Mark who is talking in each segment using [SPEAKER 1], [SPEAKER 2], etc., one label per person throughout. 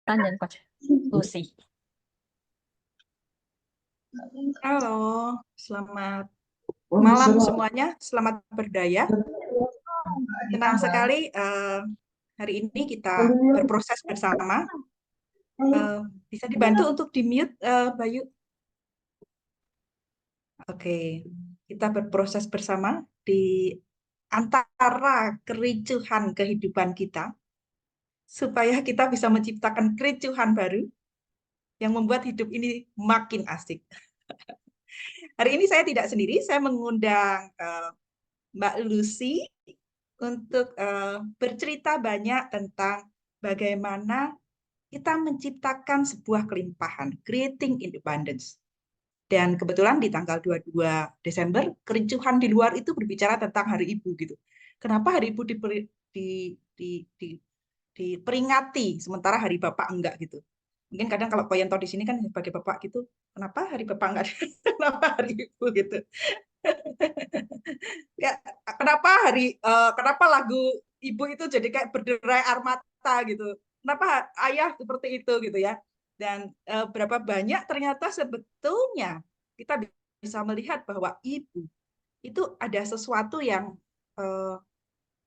[SPEAKER 1] dan Coach Lucy.
[SPEAKER 2] Halo, selamat malam semuanya, selamat berdaya. Senang sekali hari ini kita berproses bersama. Bisa dibantu untuk di-mute, Bayu? Oke, kita berproses bersama di antara kericuhan kehidupan kita, supaya kita bisa menciptakan kericuhan baru yang membuat hidup ini makin asik. Hari ini saya tidak sendiri, saya mengundang Mbak Lucy untuk bercerita banyak tentang bagaimana kita menciptakan sebuah kelimpahan, creating independence. Dan kebetulan di tanggal 22 Desember, kericuhan di luar itu berbicara tentang Hari Ibu gitu. Kenapa Hari Ibu diperingati, sementara Hari Bapak enggak gitu. Mungkin kadang kalau Poyanto di sini kan sebagai Bapak gitu, kenapa Hari Bapak enggak, kenapa Hari Ibu gitu. Ya, kenapa lagu ibu itu jadi kayak berderai air mata gitu, kenapa ayah seperti itu gitu ya. Dan berapa banyak ternyata sebetulnya kita bisa melihat bahwa ibu itu ada sesuatu yang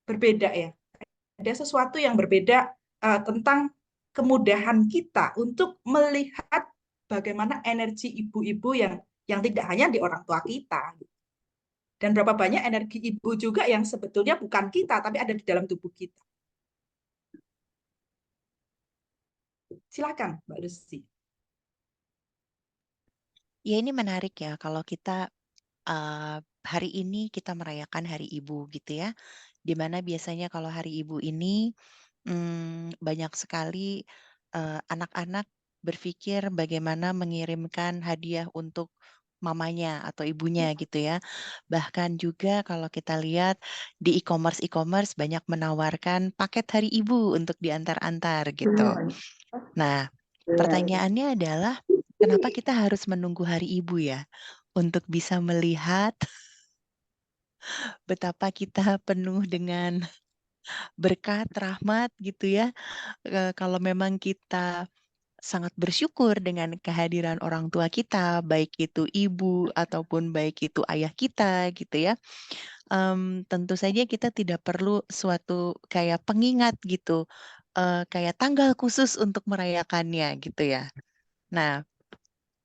[SPEAKER 2] berbeda ya, ada sesuatu yang berbeda tentang kemudahan kita untuk melihat bagaimana energi ibu-ibu yang tidak hanya di orang tua kita. Dan berapa banyak energi ibu juga yang sebetulnya bukan kita, tapi ada di dalam tubuh kita. Silakan, Mbak Lucy.
[SPEAKER 3] Ya, ini menarik ya kalau kita hari ini kita merayakan Hari Ibu gitu ya. Di mana biasanya kalau Hari Ibu ini banyak sekali anak-anak berpikir bagaimana mengirimkan hadiah untuk mamanya atau ibunya gitu ya. Bahkan juga kalau kita lihat di e-commerce banyak menawarkan paket Hari Ibu untuk diantar-antar gitu. Nah, pertanyaannya adalah kenapa kita harus menunggu Hari Ibu ya untuk bisa melihat betapa kita penuh dengan berkat, rahmat gitu ya. Kalau memang kita sangat bersyukur dengan kehadiran orang tua kita, baik itu ibu ataupun baik itu ayah kita gitu ya. Tentu saja kita tidak perlu suatu kayak pengingat gitu, kayak tanggal khusus untuk merayakannya gitu ya. Nah,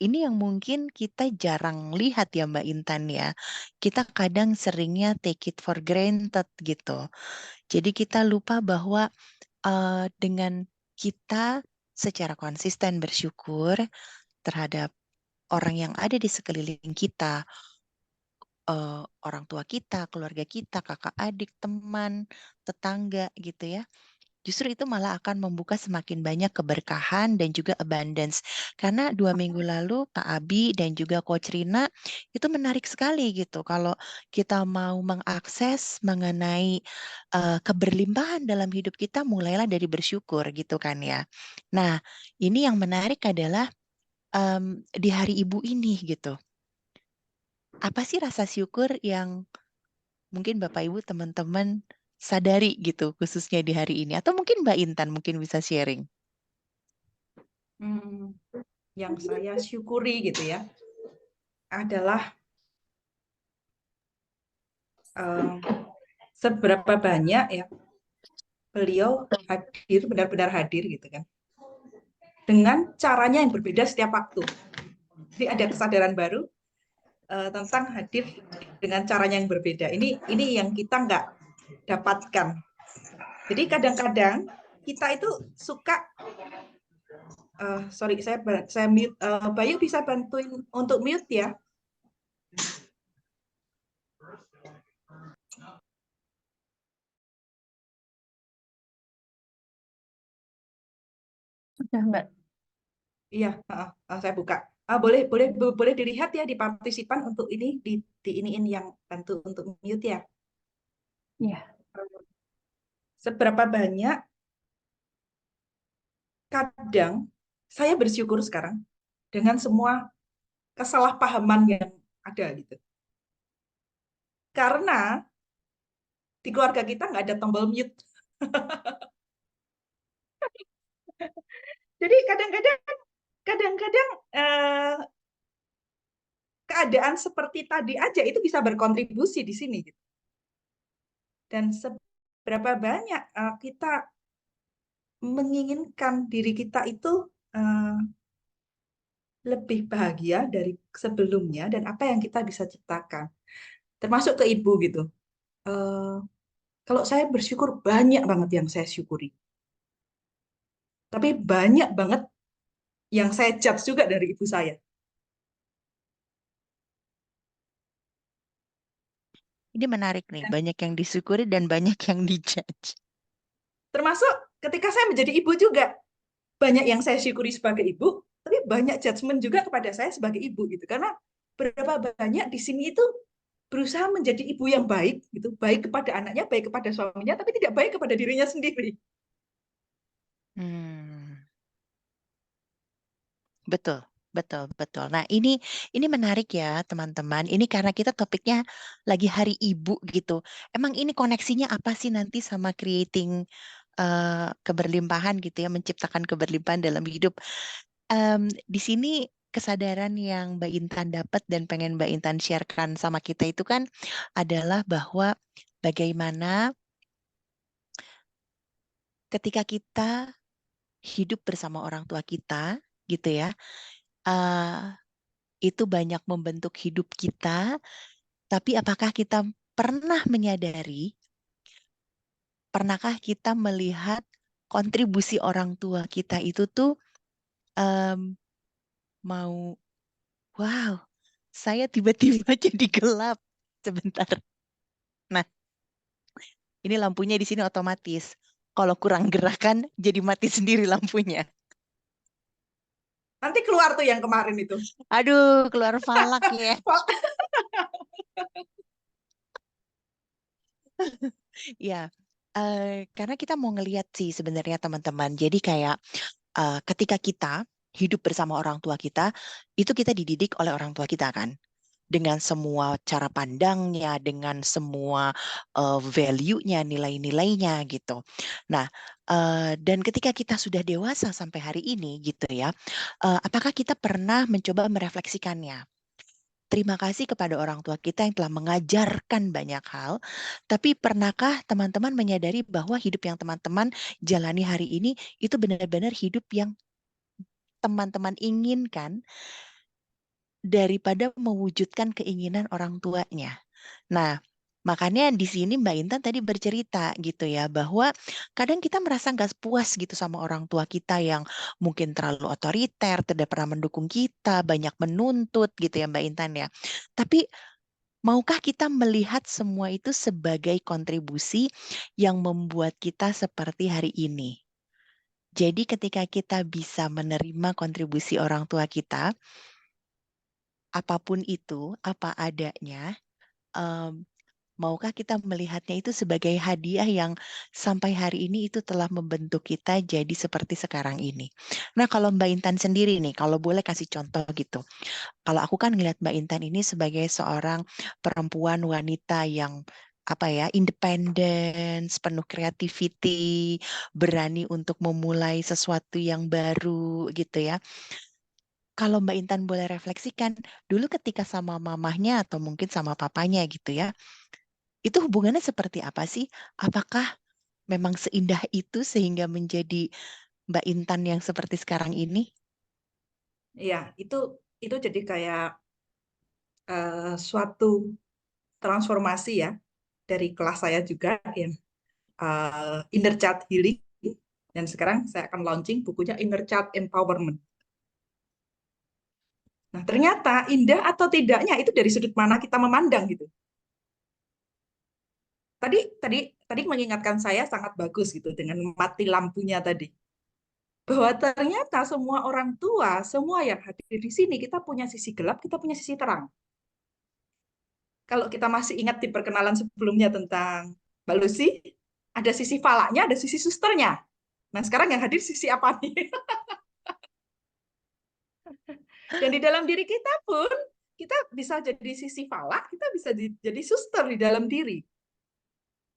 [SPEAKER 3] ini yang mungkin kita jarang lihat ya Mbak Intan ya. Kita kadang seringnya take it for granted gitu. Jadi kita lupa bahwa dengan kita secara konsisten bersyukur terhadap orang yang ada di sekeliling kita, orang tua kita, keluarga kita, kakak adik, teman, tetangga gitu ya. Justru itu malah akan membuka semakin banyak keberkahan dan juga abundance. Karena 2 minggu lalu Kak Abi dan juga Coach Rina itu menarik sekali gitu kalau kita mau mengakses mengenai keberlimpahan dalam hidup kita mulailah dari bersyukur gitu kan ya. Nah, ini yang menarik adalah di Hari Ibu ini gitu. Apa sih rasa syukur yang mungkin Bapak Ibu teman-teman sadari gitu khususnya di hari ini? Atau mungkin Mbak Intan mungkin bisa sharing?
[SPEAKER 2] Yang saya syukuri gitu ya, adalah seberapa banyak ya beliau hadir, benar-benar hadir gitu kan, dengan caranya yang berbeda setiap waktu. Jadi ada kesadaran baru tentang hadir dengan caranya yang berbeda. Ini yang kita nggak dapatkan. Jadi kadang-kadang kita itu suka sorry, saya mute. Bayu bisa bantuin untuk mute ya.
[SPEAKER 1] Sudah, Mbak.
[SPEAKER 2] Iya, saya buka. Boleh dilihat ya di partisipan untuk ini di iniin yang bantu untuk mute ya.
[SPEAKER 1] Iya.
[SPEAKER 2] Seberapa banyak kadang saya bersyukur sekarang dengan semua kesalahpahaman yang ada gitu. Karena di keluarga kita nggak ada tombol mute. Jadi kadang-kadang keadaan seperti tadi aja itu bisa berkontribusi di sini gitu. Dan seberapa banyak kita menginginkan diri kita itu lebih bahagia dari sebelumnya dan apa yang kita bisa ciptakan. Termasuk ke ibu gitu. Eh, Kalau saya bersyukur banyak banget yang saya syukuri. Tapi banyak banget yang saya judge juga dari ibu saya.
[SPEAKER 3] Ini menarik nih, banyak yang disyukuri dan banyak yang dijudge.
[SPEAKER 2] Termasuk ketika saya menjadi ibu juga. Banyak yang saya syukuri sebagai ibu, tapi banyak judgement juga kepada saya sebagai ibu gitu. Karena berapa banyak di sini itu berusaha menjadi ibu yang baik gitu, baik kepada anaknya, baik kepada suaminya, tapi tidak baik kepada dirinya sendiri.
[SPEAKER 3] Hmm, betul, betul, betul. Nah, ini menarik ya, teman-teman. Ini karena kita topiknya lagi Hari Ibu gitu. Emang ini koneksinya apa sih nanti sama creating keberlimpahan gitu ya, menciptakan keberlimpahan dalam hidup. Di sini kesadaran yang Mbak Intan dapat dan pengen Mbak Intan sharekan sama kita itu kan adalah bahwa bagaimana ketika kita hidup bersama orang tua kita gitu ya, eh, itu banyak membentuk hidup kita, tapi apakah kita pernah menyadari, pernahkah kita melihat kontribusi orang tua kita itu tuh em, mau, wow, saya tiba-tiba jadi gelap sebentar. Nah, ini lampunya di sini otomatis. Kalau kurang gerakan, jadi mati sendiri lampunya.
[SPEAKER 2] Nanti keluar tuh yang kemarin itu.
[SPEAKER 3] Aduh, keluar falak ya. Ya, karena kita mau ngelihat sih sebenarnya teman-teman. Jadi kayak ketika kita hidup bersama orang tua kita, itu kita dididik oleh orang tua kita kan. Dengan semua cara pandangnya, dengan semua value-nya, nilai-nilainya gitu. Nah, dan ketika kita sudah dewasa sampai hari ini gitu ya, apakah kita pernah mencoba merefleksikannya? Terima kasih kepada orang tua kita yang telah mengajarkan banyak hal, tapi pernahkah teman-teman menyadari bahwa hidup yang teman-teman jalani hari ini itu benar-benar hidup yang teman-teman inginkan daripada mewujudkan keinginan orang tuanya? Nah, makanya di sini Mbak Intan tadi bercerita gitu ya, bahwa kadang kita merasa nggak puas gitu sama orang tua kita yang mungkin terlalu otoriter, tidak pernah mendukung kita, banyak menuntut gitu ya Mbak Intan ya. Tapi maukah kita melihat semua itu sebagai kontribusi yang membuat kita seperti hari ini? Jadi ketika kita bisa menerima kontribusi orang tua kita, apapun itu, apa adanya, em, maukah kita melihatnya itu sebagai hadiah yang sampai hari ini itu telah membentuk kita jadi seperti sekarang ini. Nah, kalau Mbak Intan sendiri nih, kalau boleh kasih contoh gitu. Kalau aku kan ngelihat Mbak Intan ini sebagai seorang perempuan wanita yang apa ya, independen, penuh creativity, berani untuk memulai sesuatu yang baru gitu ya. Kalau Mbak Intan boleh refleksikan, dulu ketika sama mamahnya atau mungkin sama papanya gitu ya, itu hubungannya seperti apa sih? Apakah memang seindah itu sehingga menjadi Mbak Intan yang seperti sekarang ini?
[SPEAKER 2] Iya, itu jadi kayak suatu transformasi ya dari kelas saya juga yang Inner Child Healing, dan sekarang saya akan launching bukunya Inner Child Empowerment. Nah, ternyata indah atau tidaknya itu dari sudut mana kita memandang gitu. Tadi tadi tadi mengingatkan saya sangat bagus gitu dengan mati lampunya tadi. Bahwa ternyata semua orang tua, semua yang hadir di sini kita punya sisi gelap, kita punya sisi terang. Kalau kita masih ingat di perkenalan sebelumnya tentang Mbak Lucy, ada sisi falaknya, ada sisi susternya. Nah, sekarang yang hadir sisi apa nih? Dan di dalam diri kita pun, kita bisa jadi sisi falak, kita bisa jadi suster di dalam diri.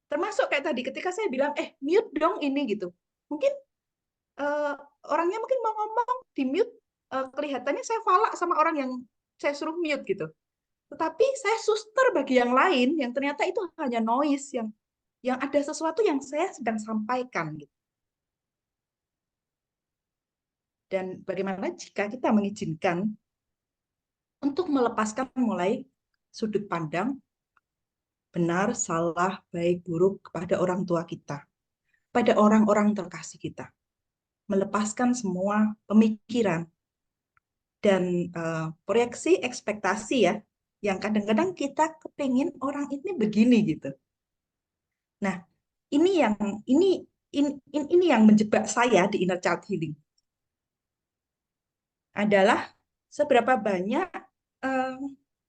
[SPEAKER 2] Termasuk kayak tadi, ketika saya bilang, mute dong ini gitu. Mungkin eh, orangnya mungkin mau ngomong di mute, kelihatannya saya falak sama orang yang saya suruh mute gitu. Tetapi saya suster bagi yang lain yang ternyata itu hanya noise, yang ada sesuatu yang saya sedang sampaikan gitu. Dan bagaimana jika kita mengizinkan untuk melepaskan mulai sudut pandang benar, salah, baik, buruk kepada orang tua kita, pada orang-orang terkasih kita, melepaskan semua pemikiran dan proyeksi ekspektasi ya, yang kadang-kadang kita kepingin orang ini begini gitu. Nah, ini yang ini yang menjebak saya di inner child healing adalah seberapa banyak eh,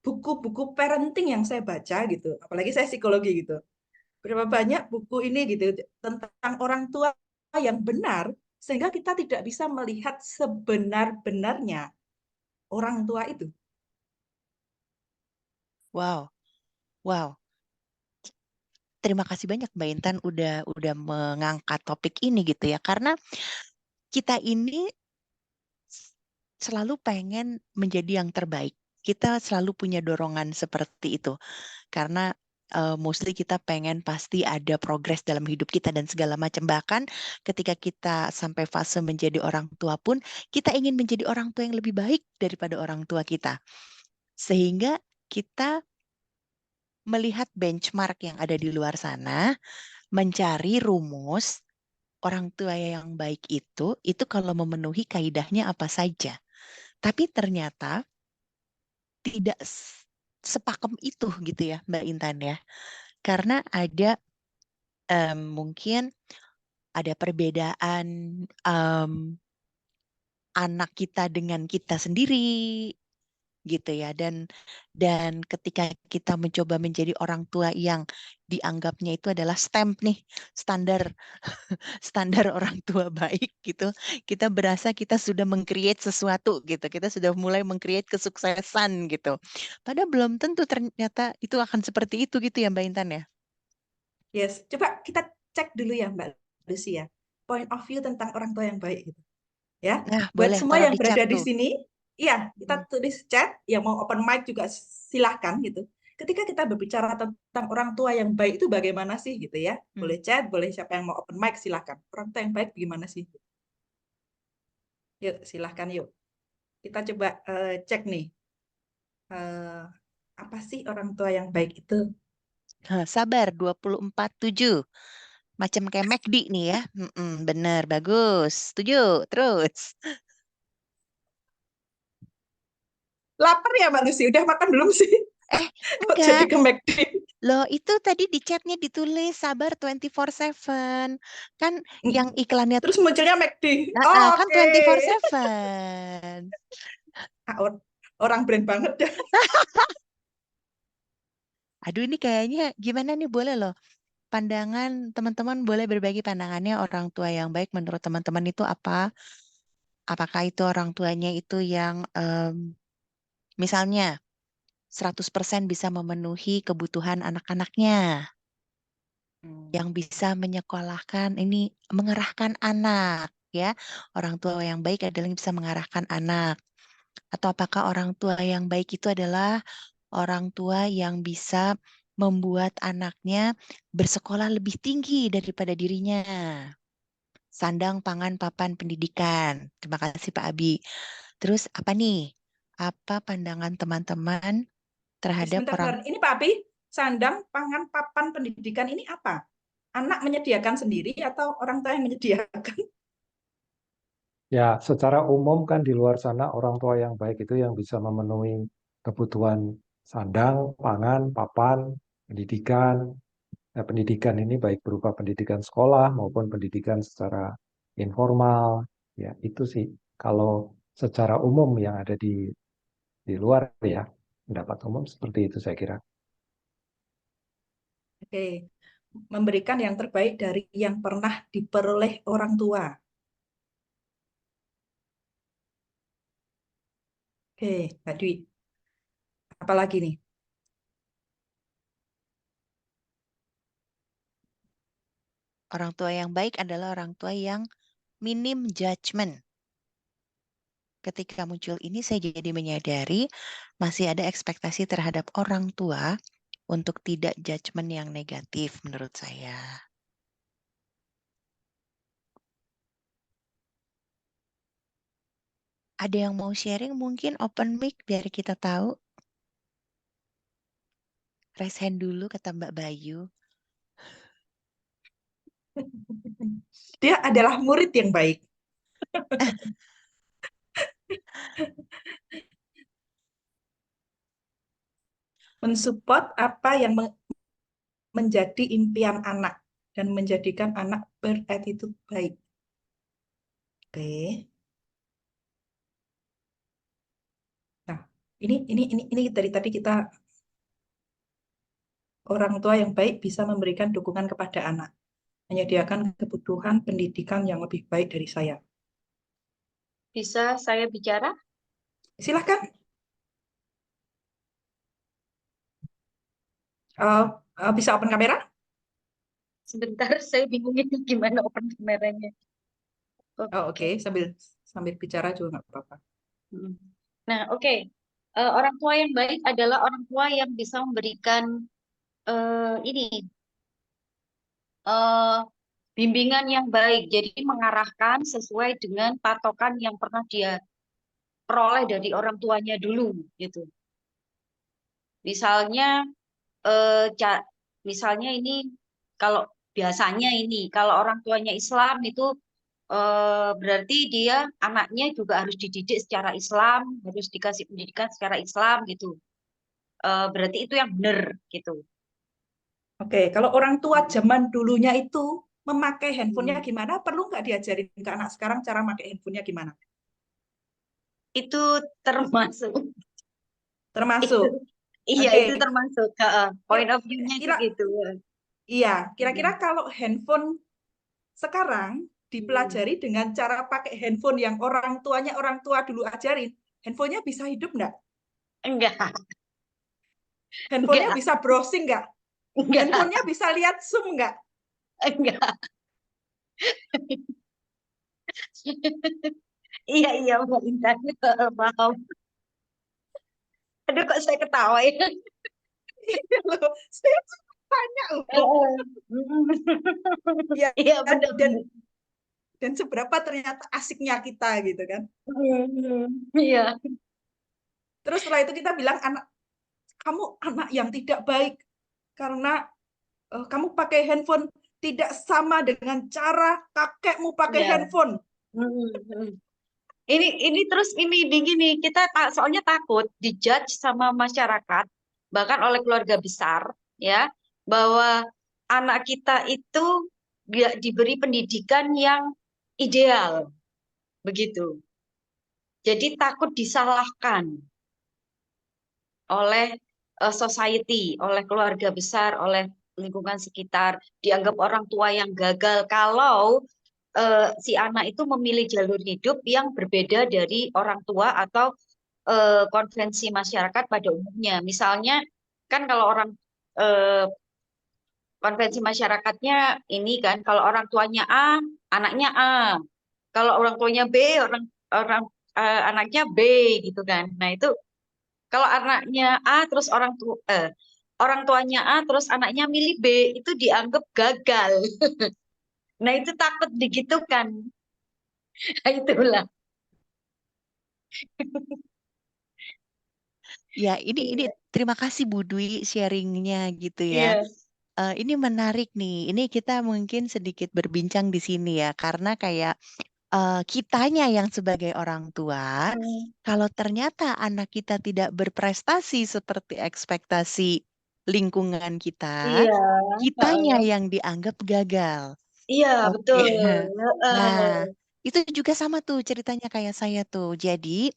[SPEAKER 2] buku-buku parenting yang saya baca gitu, apalagi saya psikologi gitu. Berapa banyak buku ini gitu tentang orang tua yang benar sehingga kita tidak bisa melihat sebenar-benarnya orang tua itu.
[SPEAKER 3] Wow, wow. Terima kasih banyak Mbak Intan udah mengangkat topik ini gitu ya. Karena kita ini selalu pengen menjadi yang terbaik. Kita selalu punya dorongan seperti itu. Karena mostly kita pengen pasti ada progres dalam hidup kita dan segala macam. Bahkan ketika kita sampai fase menjadi orang tua pun, kita ingin menjadi orang tua yang lebih baik daripada orang tua kita. Sehingga kita melihat benchmark yang ada di luar sana, mencari rumus orang tua yang baik itu kalau memenuhi kaidahnya apa saja. Tapi ternyata tidak sepakem itu gitu ya Mbak Intan ya. Karena ada mungkin ada perbedaan em, anak kita dengan kita sendiri gitu ya, dan ketika kita mencoba menjadi orang tua yang dianggapnya itu adalah stamp nih, standar standar orang tua baik gitu, kita berasa kita sudah meng-create sesuatu gitu, kita sudah mulai meng-create kesuksesan gitu, padahal belum tentu ternyata itu akan seperti itu gitu ya Mbak Intan ya.
[SPEAKER 2] Yes, coba kita cek dulu ya Mbak Lucy ya, point of view tentang orang tua yang baik gitu. Ya,
[SPEAKER 3] Nah
[SPEAKER 2] buat
[SPEAKER 3] boleh
[SPEAKER 2] semua
[SPEAKER 3] taruh
[SPEAKER 2] yang
[SPEAKER 3] di chat
[SPEAKER 2] berada di
[SPEAKER 3] tuh.
[SPEAKER 2] sini, ya kita
[SPEAKER 3] Hmm.
[SPEAKER 2] tulis chat, yang mau open mic juga silahkan gitu. Ketika kita berbicara tentang orang tua yang baik itu bagaimana sih gitu ya,
[SPEAKER 3] Hmm.
[SPEAKER 2] boleh chat, boleh siapa yang mau open mic silahkan. Orang tua yang baik bagaimana sih? Yuk silahkan yuk. Kita coba cek nih, eh, apa sih orang tua yang baik itu?
[SPEAKER 3] Sabar 24/7. Macam kayak McD nih ya. Bener, bagus. Setuju. Terus.
[SPEAKER 2] Lapar ya Mbak Lucy, udah makan belum sih?
[SPEAKER 3] Eh,
[SPEAKER 2] Kok jadi
[SPEAKER 3] enggak.
[SPEAKER 2] ke McD?
[SPEAKER 3] Loh, itu tadi di chatnya ditulis sabar 24/7. Kan yang iklannya
[SPEAKER 2] Terus munculnya McD.
[SPEAKER 3] ah,
[SPEAKER 2] Oh,
[SPEAKER 3] kan
[SPEAKER 2] oke.
[SPEAKER 3] 24/7.
[SPEAKER 2] Ah, orang brand banget dah.
[SPEAKER 3] Aduh, ini kayaknya gimana nih, boleh loh. Pandangan teman-teman boleh berbagi pandangannya orang tua yang baik menurut teman-teman itu apa? Apakah itu orang tuanya itu yang misalnya 100% bisa memenuhi kebutuhan anak-anaknya, yang bisa menyekolahkan ini, mengerahkan anak, ya. Orang tua yang baik adalah yang bisa mengarahkan anak. Atau apakah orang tua yang baik itu adalah orang tua yang bisa membuat anaknya bersekolah lebih tinggi daripada dirinya. Sandang, pangan, papan, pendidikan. Terima kasih Pak Abi. Terus apa nih? Apa pandangan teman-teman terhadap
[SPEAKER 2] Sebentar,
[SPEAKER 3] orang.
[SPEAKER 2] sebentar. Ini Pak Abi, sandang, pangan, papan, pendidikan ini apa? Anak menyediakan sendiri atau orang tua yang menyediakan?
[SPEAKER 4] Ya, secara umum kan di luar sana orang tua yang baik itu yang bisa memenuhi kebutuhan sandang, pangan, papan, pendidikan. Nah, pendidikan ini baik berupa pendidikan sekolah maupun pendidikan secara informal. Ya, itu sih kalau secara umum yang ada di luar ya, pendapat umum seperti itu saya kira.
[SPEAKER 2] Oke, memberikan yang terbaik dari yang pernah diperoleh orang tua. Oke, Mbak Dwi. Apalagi nih?
[SPEAKER 3] Orang tua yang baik adalah orang tua yang minim judgment. Ketika muncul ini saya jadi menyadari masih ada ekspektasi terhadap orang tua untuk tidak judgment yang negatif menurut saya. Ada yang mau sharing mungkin open mic biar kita tahu. Raise hand dulu kata Mbak Bayu.
[SPEAKER 2] Dia adalah murid yang baik. Mensupport apa yang menjadi impian anak dan menjadikan anak berattitude baik. Oke. Nah, ini dari tadi kita orang tua yang baik bisa memberikan dukungan kepada anak, menyediakan kebutuhan pendidikan yang lebih baik dari saya.
[SPEAKER 5] Bisa saya bicara?
[SPEAKER 2] Silahkan. Bisa open kamera?
[SPEAKER 5] Sebentar, saya bingung ini gimana open kameranya.
[SPEAKER 2] Oh, oke. Sambil bicara juga nggak apa-apa.
[SPEAKER 5] Hmm. Nah, oke. Orang tua yang baik adalah orang tua yang bisa memberikan bimbingan yang baik. Jadi mengarahkan sesuai dengan patokan yang pernah dia peroleh dari orang tuanya dulu, gitu. Misalnya, misalnya ini kalau biasanya ini kalau orang tuanya Islam itu berarti dia anaknya juga harus dididik secara Islam, harus dikasih pendidikan secara Islam gitu. Berarti itu yang benar gitu.
[SPEAKER 2] Oke, kalau orang tua zaman dulunya itu memakai handphonenya
[SPEAKER 5] Hmm.
[SPEAKER 2] gimana? Perlu nggak diajarin ke anak sekarang cara pakai handphonenya gimana?
[SPEAKER 5] Itu termasuk itu,
[SPEAKER 2] Termasuk.
[SPEAKER 5] iya
[SPEAKER 2] Oke,
[SPEAKER 5] itu termasuk point of view-nya itu
[SPEAKER 2] kira
[SPEAKER 5] gitu.
[SPEAKER 2] iya, kira-kira kalau handphone sekarang dipelajari
[SPEAKER 5] Hmm.
[SPEAKER 2] dengan cara pakai handphone yang orang tua dulu ajarin, handphonenya bisa hidup nggak?
[SPEAKER 5] Enggak,
[SPEAKER 2] Handphonenya
[SPEAKER 5] enggak,
[SPEAKER 2] bisa browsing nggak?
[SPEAKER 5] enggak,
[SPEAKER 2] Handphonenya bisa lihat Zoom nggak?
[SPEAKER 5] enggak. Iya, iya, Mbak Intan, paham. Aduh, kok saya ketawa ya?
[SPEAKER 2] Loh, saya tanya loh. Ya,
[SPEAKER 5] Iya, benar.
[SPEAKER 2] dan seberapa ternyata asiknya kita gitu kan.
[SPEAKER 5] Iya.
[SPEAKER 2] Terus setelah itu kita bilang, kamu anak yang tidak baik karena kamu pakai handphone tidak sama dengan cara kakekmu pakai
[SPEAKER 5] Iya.
[SPEAKER 2] handphone.
[SPEAKER 5] Ini terus ini begini, kita soalnya takut dijudge sama masyarakat, bahkan oleh keluarga besar, ya, bahwa anak kita itu diberi pendidikan yang ideal, begitu. Jadi takut disalahkan oleh society, oleh keluarga besar, oleh lingkungan sekitar, dianggap orang tua yang gagal kalau si anak itu memilih jalur hidup yang berbeda dari orang tua atau konvensi masyarakat pada umumnya. Misalnya, kan kalau orang konvensi masyarakatnya ini kan, kalau orang tuanya A, anaknya A. Kalau orang tuanya B, orang orang anaknya B gitu kan. Nah, itu kalau anaknya A terus orang tuanya A terus anaknya milih B, itu dianggap gagal. Nah, itu takut digitukan. Nah, itulah.
[SPEAKER 3] Ya, ini
[SPEAKER 5] Iya.
[SPEAKER 3] terima kasih Bu Dwi sharingnya gitu ya.
[SPEAKER 5] Iya.
[SPEAKER 3] Ini menarik nih. Ini kita mungkin sedikit berbincang di sini ya, karena kayak kitanya yang sebagai orang tua,
[SPEAKER 5] Hmm.
[SPEAKER 3] kalau ternyata anak kita tidak berprestasi seperti ekspektasi lingkungan kita,
[SPEAKER 5] Iya.
[SPEAKER 3] kitanya yang dianggap gagal.
[SPEAKER 5] Iya,
[SPEAKER 3] Oke.
[SPEAKER 5] betul.
[SPEAKER 3] Nah, itu juga sama tuh ceritanya kayak saya tuh. Jadi,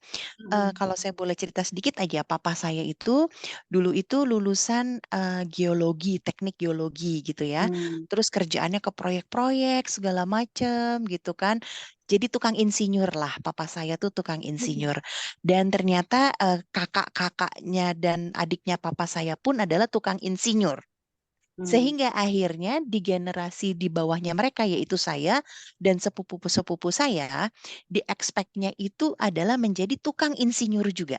[SPEAKER 3] kalau saya boleh cerita sedikit aja, papa saya itu dulu itu lulusan geologi, teknik geologi gitu ya.
[SPEAKER 5] Hmm.
[SPEAKER 3] Terus kerjaannya ke proyek-proyek segala macem gitu kan. Jadi tukang insinyur lah, papa saya tuh tukang insinyur. Dan ternyata kakak-kakaknya dan adiknya papa saya pun adalah tukang insinyur. Sehingga akhirnya di generasi di bawahnya mereka, yaitu saya dan sepupu-sepupu saya, di expect-nya itu adalah menjadi tukang insinyur juga.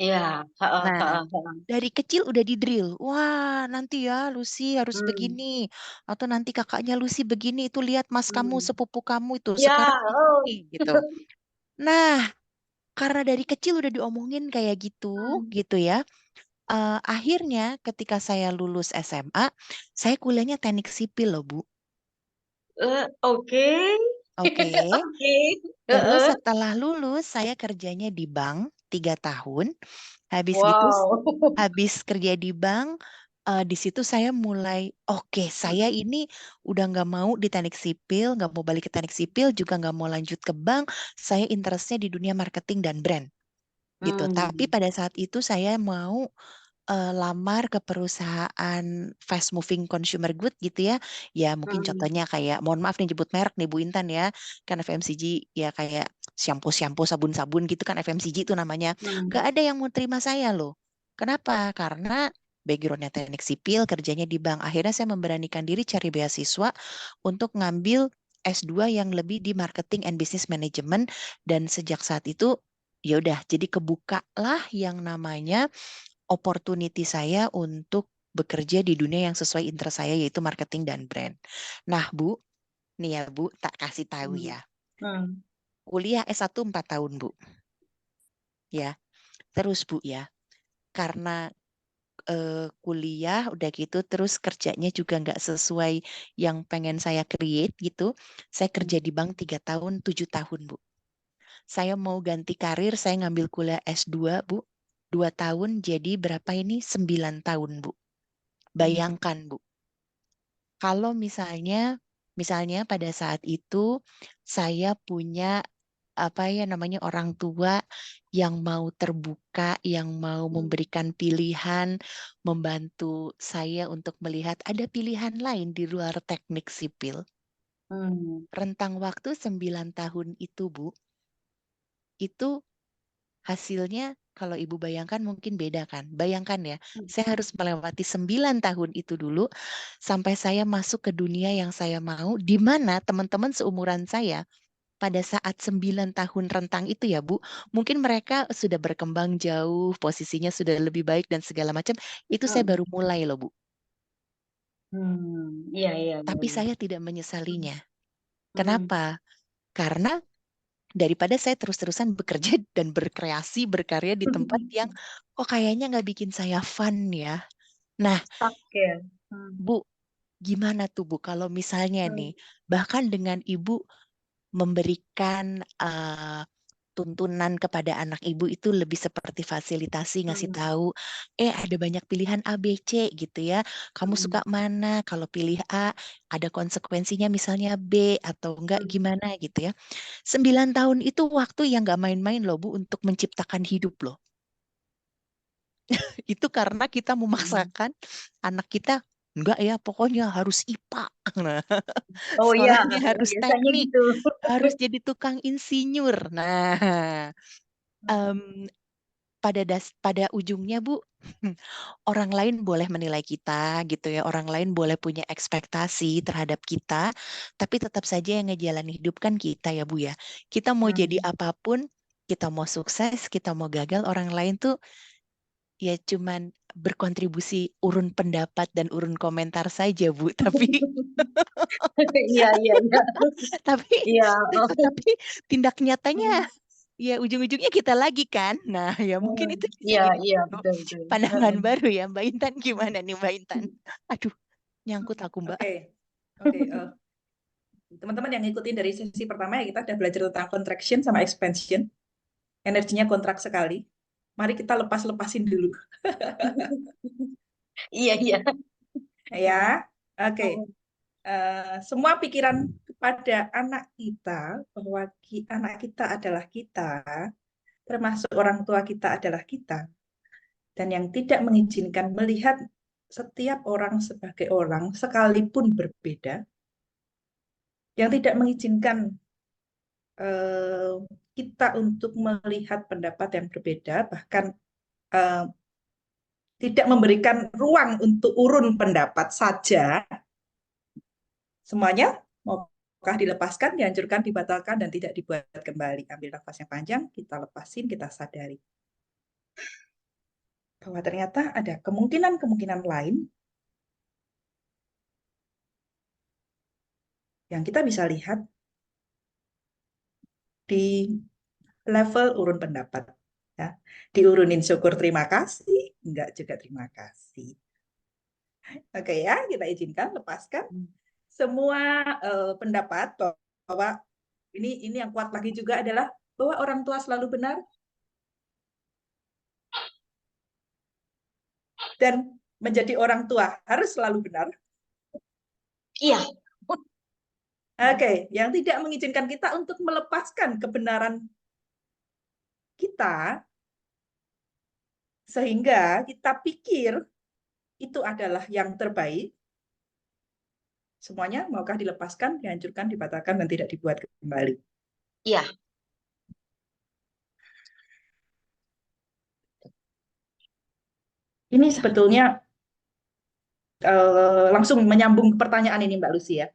[SPEAKER 5] Iya, heeh,
[SPEAKER 3] Nah,
[SPEAKER 5] heeh, heeh.
[SPEAKER 3] dari kecil udah di-drill. Wah, nanti ya Lucy harus
[SPEAKER 5] Hmm,
[SPEAKER 3] begini. Atau nanti kakaknya Lucy begini. Itu lihat mas kamu,
[SPEAKER 5] hmm.
[SPEAKER 3] sepupu kamu itu.
[SPEAKER 5] Ya,
[SPEAKER 3] Sekarang
[SPEAKER 5] oh.
[SPEAKER 3] begini gitu. Nah, karena dari kecil udah diomongin kayak gitu,
[SPEAKER 5] Hmm.
[SPEAKER 3] gitu ya. Akhirnya ketika saya lulus SMA, saya kuliahnya teknik sipil loh, Bu.
[SPEAKER 5] Oke,
[SPEAKER 3] Oke.
[SPEAKER 5] oke,
[SPEAKER 3] Terus
[SPEAKER 5] heeh.
[SPEAKER 3] setelah lulus, saya kerjanya di bank 3 tahun. Habis gitu,
[SPEAKER 5] Wow.
[SPEAKER 3] habis kerja di bank, di situ saya mulai, oke, saya ini udah nggak mau di teknik sipil, nggak mau balik ke teknik sipil, juga nggak mau lanjut ke bank. Saya interestnya di dunia marketing dan brand, gitu. Tapi
[SPEAKER 5] Hmm,
[SPEAKER 3] pada saat itu saya mau lamar ke perusahaan fast moving consumer good gitu ya. Ya mungkin
[SPEAKER 5] hmm,
[SPEAKER 3] contohnya kayak, mohon maaf nih nyebut merek nih Bu Intan ya. Kan FMCG ya kayak shampoo-shampoo, sabun-sabun gitu kan FMCG itu namanya.
[SPEAKER 5] hmm,
[SPEAKER 3] Gak ada yang mau terima saya loh. Kenapa? Karena backgroundnya teknik sipil, kerjanya di bank. Akhirnya saya memberanikan diri cari beasiswa untuk ngambil S2 yang lebih di marketing and business management. Dan sejak saat itu ya udah jadi kebukalah yang namanya opportunity saya untuk bekerja di dunia yang sesuai interest saya yaitu marketing dan brand. Nah, Bu, nih ya Bu, tak kasih tahu
[SPEAKER 5] hmm,
[SPEAKER 3] ya.
[SPEAKER 5] hmm,
[SPEAKER 3] Kuliah S1 4 tahun, Bu. Ya, terus Bu ya. Karena kuliah udah gitu terus kerjanya juga nggak sesuai yang pengen saya create gitu. Saya kerja
[SPEAKER 5] hmm,
[SPEAKER 3] di bank 3 tahun, 7 tahun, Bu. Saya mau ganti karir, saya ngambil kuliah S2, Bu. 2 tahun jadi berapa ini? 9 tahun, Bu.
[SPEAKER 5] hmm,
[SPEAKER 3] Bayangkan, Bu. Kalau misalnya pada saat itu saya punya apa ya namanya orang tua yang mau terbuka, yang mau memberikan pilihan, membantu saya untuk melihat ada pilihan lain di luar teknik sipil.
[SPEAKER 5] hmm,
[SPEAKER 3] Rentang waktu 9 tahun itu, Bu, itu hasilnya kalau Ibu bayangkan mungkin beda kan. Bayangkan ya,
[SPEAKER 5] hmm,
[SPEAKER 3] saya harus melewati 9 tahun itu dulu sampai saya masuk ke dunia yang saya mau, di mana teman-teman seumuran saya pada saat 9 tahun rentang itu ya Bu, mungkin mereka sudah berkembang jauh, posisinya sudah lebih baik dan segala macam. Itu saya
[SPEAKER 5] hmm,
[SPEAKER 3] baru mulai loh Bu.
[SPEAKER 5] iya, iya, iya,
[SPEAKER 3] Tapi
[SPEAKER 5] iya.
[SPEAKER 3] saya tidak
[SPEAKER 5] Hmm,
[SPEAKER 3] menyesalinya.
[SPEAKER 5] hmm,
[SPEAKER 3] Kenapa? Karena daripada saya terus-terusan bekerja dan berkreasi, berkarya di tempat yang kok kayaknya nggak bikin saya fun ya. Nah,
[SPEAKER 5] stuck ya. Hmm,
[SPEAKER 3] Bu, gimana tuh Bu kalau misalnya nih,
[SPEAKER 5] hmm,
[SPEAKER 3] bahkan dengan Ibu memberikan tuntunan kepada anak Ibu itu lebih seperti fasilitasi, ngasih
[SPEAKER 5] hmm,
[SPEAKER 3] tahu, ada banyak pilihan A, B, C gitu ya. Kamu
[SPEAKER 5] hmm,
[SPEAKER 3] suka mana? Kalau pilih A, ada konsekuensinya misalnya B atau enggak
[SPEAKER 5] hmm.
[SPEAKER 3] gimana gitu ya. 9 tahun itu waktu yang nggak main-main loh Bu untuk menciptakan hidup loh. Itu karena kita
[SPEAKER 5] Hmm.
[SPEAKER 3] memaksakan anak kita, enggak ya pokoknya harus IPA. Nah,
[SPEAKER 5] Oh iya,
[SPEAKER 3] sekolahnya harus
[SPEAKER 5] biasanya
[SPEAKER 3] teknik,
[SPEAKER 5] gitu.
[SPEAKER 3] harus jadi tukang insinyur. Nah, em, pada ujungnya Bu, orang lain boleh menilai kita gitu ya, orang lain boleh punya ekspektasi terhadap kita, tapi tetap saja yang ngejalanin hidup kan kita ya Bu ya. Kita mau jadi
[SPEAKER 5] Hmm.
[SPEAKER 3] apapun, kita mau sukses, kita mau gagal, orang lain tuh ya cuman berkontribusi urun pendapat dan urun komentar saja Bu, tapi
[SPEAKER 5] Iya, iya, iya.
[SPEAKER 3] tapi
[SPEAKER 5] Iya.
[SPEAKER 3] tapi tindak nyatanya ya ujung-ujungnya kita lagi kan. Nah, ya mungkin itu bisa
[SPEAKER 5] Iya,
[SPEAKER 3] jadi
[SPEAKER 5] iya, betul, betul.
[SPEAKER 3] pandangan baru ya Mbak Intan, gimana nih Mbak Intan? Aduh, nyangkut aku Mbak.
[SPEAKER 2] Oke, oke. Teman-teman yang ngikutin dari sesi pertama ya kita udah belajar tentang contraction sama expansion. Energinya kontrak sekali. Mari kita lepas-lepasin dulu.
[SPEAKER 5] Iya, iya.
[SPEAKER 2] Ya, oke. Semua pikiran kepada anak kita bahwa anak kita adalah kita, termasuk orang tua kita adalah kita, dan yang tidak mengizinkan melihat setiap orang sebagai orang sekalipun berbeda, yang tidak mengizinkan kita untuk melihat pendapat yang berbeda, bahkan tidak memberikan ruang untuk urun pendapat saja, semuanya maukah dilepaskan, dihancurkan, dibatalkan, dan tidak dibuat kembali. Ambil nafas yang panjang, kita lepasin, kita sadari bahwa ternyata ada kemungkinan-kemungkinan lain yang kita bisa lihat di level urun pendapat. Ya. Diurunin syukur terima kasih, enggak juga terima kasih. Oke ya, kita izinkan, lepaskan semua pendapat bahwa ini yang kuat lagi juga adalah bahwa orang tua selalu benar dan menjadi orang tua harus selalu benar.
[SPEAKER 5] Iya.
[SPEAKER 2] Oke, yang tidak mengizinkan kita untuk melepaskan kebenaran kita sehingga kita pikir itu adalah yang terbaik. Semuanya maukah dilepaskan, dihancurkan, dibatalkan, dan tidak dibuat kembali.
[SPEAKER 5] Iya.
[SPEAKER 2] Ini sebetulnya langsung menyambung ke pertanyaan ini Mbak Lucy ya.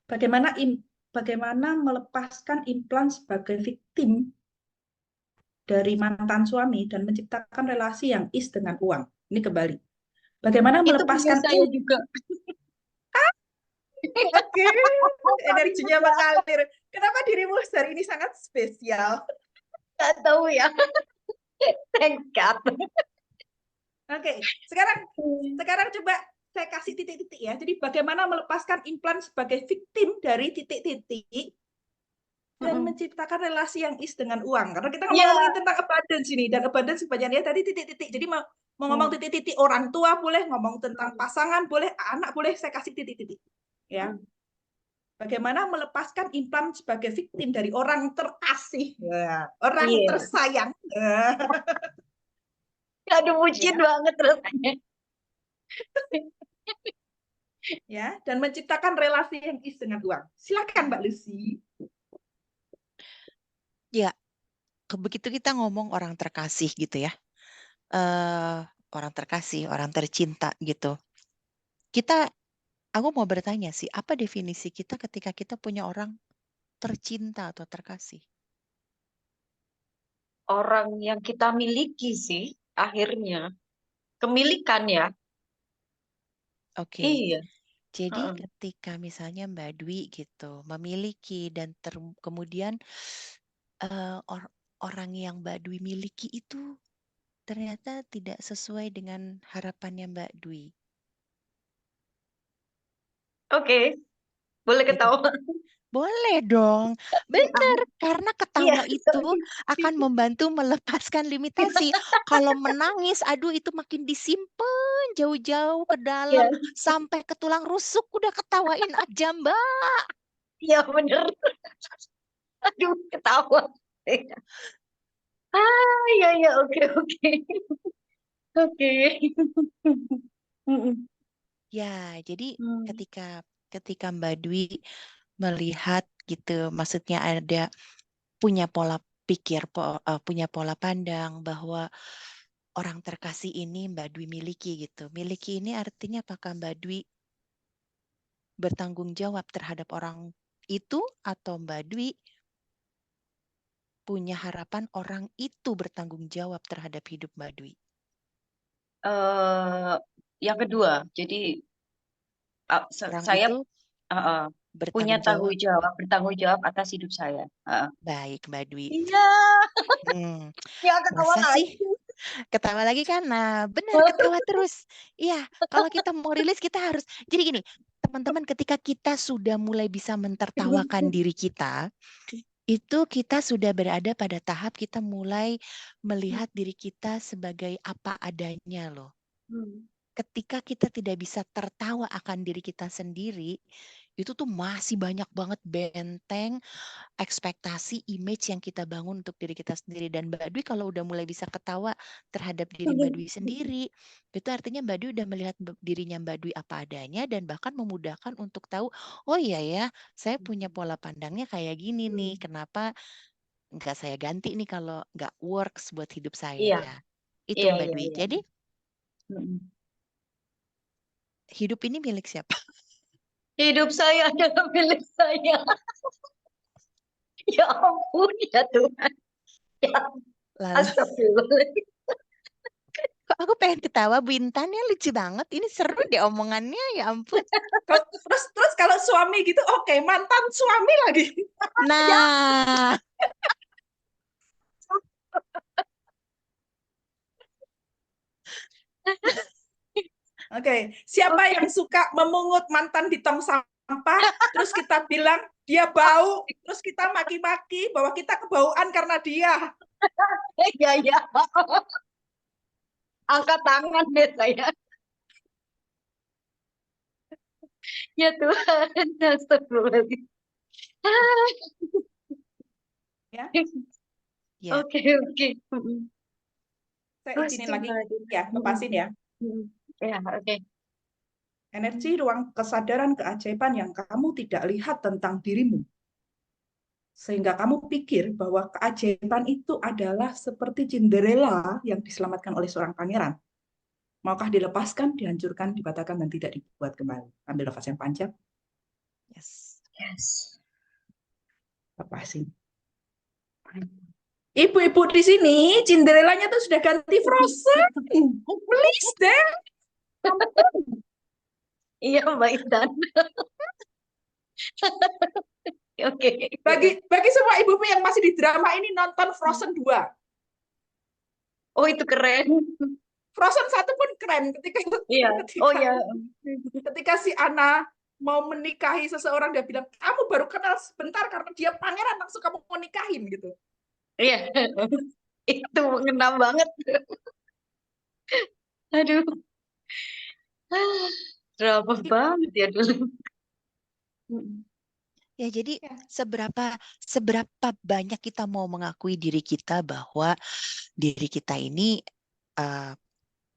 [SPEAKER 2] Bagaimana melepaskan implan sebagai victim dari mantan suami dan menciptakan relasi yang is dengan uang. Ini kembali. Bagaimana
[SPEAKER 5] Itu punya
[SPEAKER 2] melepaskan
[SPEAKER 5] saya juga.
[SPEAKER 2] Oke, energinya mengalir. Kenapa dirimu hari ini sangat spesial?
[SPEAKER 5] Nggak tahu ya. Thank God.
[SPEAKER 2] Oke, sekarang coba saya kasih titik-titik ya. Jadi bagaimana melepaskan implan sebagai victim dari titik-titik dan menciptakan relasi yang is dengan uang. Karena kita ngomongin tentang abundance ini, dan abundance kebanyakan ya tadi titik-titik. Jadi mau ngomong titik-titik orang tua boleh, ngomong tentang pasangan boleh, anak boleh, saya kasih titik-titik. Ya. Bagaimana melepaskan implan sebagai victim dari orang terkasih, ya, orang tersayang.
[SPEAKER 5] Aduh, bucin banget rasanya.
[SPEAKER 2] Ya, dan menciptakan relasi yang is dengan uang. Silakan Mbak Lucy.
[SPEAKER 3] Ya, begitu kita ngomong orang terkasih gitu ya, orang terkasih, orang tercinta gitu. Aku mau bertanya sih, apa definisi kita ketika kita punya orang tercinta atau terkasih?
[SPEAKER 5] Orang yang kita miliki sih, akhirnya. Kemilikan ya.
[SPEAKER 3] Oke,
[SPEAKER 5] Iya.
[SPEAKER 3] jadi ketika misalnya Mbak Dwi gitu memiliki dan kemudian orang yang Mbak Dwi miliki itu ternyata tidak sesuai dengan harapannya Mbak Dwi.
[SPEAKER 5] Oke, boleh
[SPEAKER 3] Gitu.
[SPEAKER 5] ketawa.
[SPEAKER 3] Boleh dong, benar, karena ketawa
[SPEAKER 5] Iya,
[SPEAKER 3] itu akan membantu melepaskan limitasi. Kalau menangis, aduh itu makin disimpan jauh-jauh ke dalam
[SPEAKER 5] Iya,
[SPEAKER 3] sampai ke tulang rusuk, udah ketawain aja Mbak.
[SPEAKER 5] iya bener. Aduh, ketawa. Iya, iya, oke, oke. Oke.
[SPEAKER 3] Ya, jadi ketika Mbak Dwi melihat gitu, maksudnya ada punya pola pikir, punya pola pandang bahwa orang terkasih ini Mbak Dwi miliki gitu. Miliki ini artinya apakah Mbak Dwi bertanggung jawab terhadap orang itu atau Mbak Dwi punya harapan orang itu bertanggung jawab terhadap hidup Mbak Dwi?
[SPEAKER 5] Yang kedua, jadi
[SPEAKER 3] Orang
[SPEAKER 5] saya
[SPEAKER 3] itu
[SPEAKER 5] punya
[SPEAKER 3] bertanggung jawab.
[SPEAKER 5] bertanggung jawab atas hidup saya.
[SPEAKER 3] Baik, Mbak Dwi.
[SPEAKER 5] Iya, ya ketawa
[SPEAKER 3] Masa sih?
[SPEAKER 5] lagi.
[SPEAKER 3] Ketawa lagi kan? Nah, benar, ketawa terus. Iya, kalau kita mau rilis kita harus. Jadi gini, teman-teman, ketika kita sudah mulai bisa mentertawakan diri kita, itu kita sudah berada pada tahap kita mulai melihat diri kita sebagai apa adanya loh. Ketika kita tidak bisa tertawa akan diri kita sendiri, itu tuh masih banyak banget benteng ekspektasi, image yang kita bangun untuk diri kita sendiri. Dan Mbak Dwi kalau udah mulai bisa ketawa terhadap diri Mbak Dwi sendiri, itu artinya Mbak Dwi udah melihat dirinya Mbak Dwi apa adanya dan bahkan memudahkan untuk tahu, oh iya ya, saya punya pola pandangnya kayak gini nih, kenapa nggak saya ganti nih kalau nggak works buat hidup
[SPEAKER 5] Iya,
[SPEAKER 3] saya. Itu
[SPEAKER 5] Iya,
[SPEAKER 3] Mbak
[SPEAKER 5] iya,
[SPEAKER 3] Dwi.
[SPEAKER 5] iya.
[SPEAKER 3] Jadi
[SPEAKER 5] Mm-mm.
[SPEAKER 3] hidup ini milik siapa?
[SPEAKER 5] Hidup saya adalah milik saya. Ya ampun, ya Tuhan. Ya,
[SPEAKER 3] Lalu
[SPEAKER 5] astagfirullahaladzim.
[SPEAKER 3] kok aku pengen ketawa, Bu Intan ya, lucu banget. Ini seru deh omongannya, ya ampun.
[SPEAKER 2] Terus kalau suami gitu, oke, mantan suami lagi.
[SPEAKER 3] Nah,
[SPEAKER 2] Oke, siapa yang suka memungut mantan di tong sampah, terus kita bilang dia bau, terus kita maki-maki bahwa kita kebauan karena dia.
[SPEAKER 5] Ya, ya. Angkat tangan deh saya. Ya Tuhan, astagfirullahaladzim.
[SPEAKER 2] Ya,
[SPEAKER 3] ya,
[SPEAKER 5] Oke, oke. Mm-mm.
[SPEAKER 2] saya izinin lagi
[SPEAKER 5] Astagfirullahaladzim.
[SPEAKER 2] ya, lepasin ya.
[SPEAKER 5] Mm-mm. Ya, oke.
[SPEAKER 2] Energi ruang kesadaran keajaiban yang kamu tidak lihat tentang dirimu. Sehingga kamu pikir bahwa keajaiban itu adalah seperti Cinderella yang diselamatkan oleh seorang pangeran. Maukah dilepaskan, dihancurkan, dibatakan, dan tidak dibuat kembali? Ambil nafas yang panjang,
[SPEAKER 3] yes.
[SPEAKER 5] Yes.
[SPEAKER 2] lepasin. Ibu-ibu di sini, Cinderellanya tuh sudah ganti Frozen. Please deh.
[SPEAKER 5] Iya, Mbak Intan. Oke.
[SPEAKER 2] Bagi semua ibu-ibu yang masih di drama ini, nonton Frozen 2.
[SPEAKER 5] Oh, itu keren.
[SPEAKER 2] Frozen 1 pun keren
[SPEAKER 5] Iya. Oh,
[SPEAKER 2] ketika
[SPEAKER 5] ya.
[SPEAKER 2] ketika si Anna mau menikahi seseorang, dia bilang, kamu baru kenal sebentar karena dia pangeran, langsung kamu mau nikahin gitu.
[SPEAKER 5] Iya. Itu mengena banget. Aduh. Drama banget ya dulu. Mm-mm.
[SPEAKER 3] Ya, jadi
[SPEAKER 2] Ya.
[SPEAKER 3] seberapa banyak kita mau mengakui diri kita bahwa diri kita ini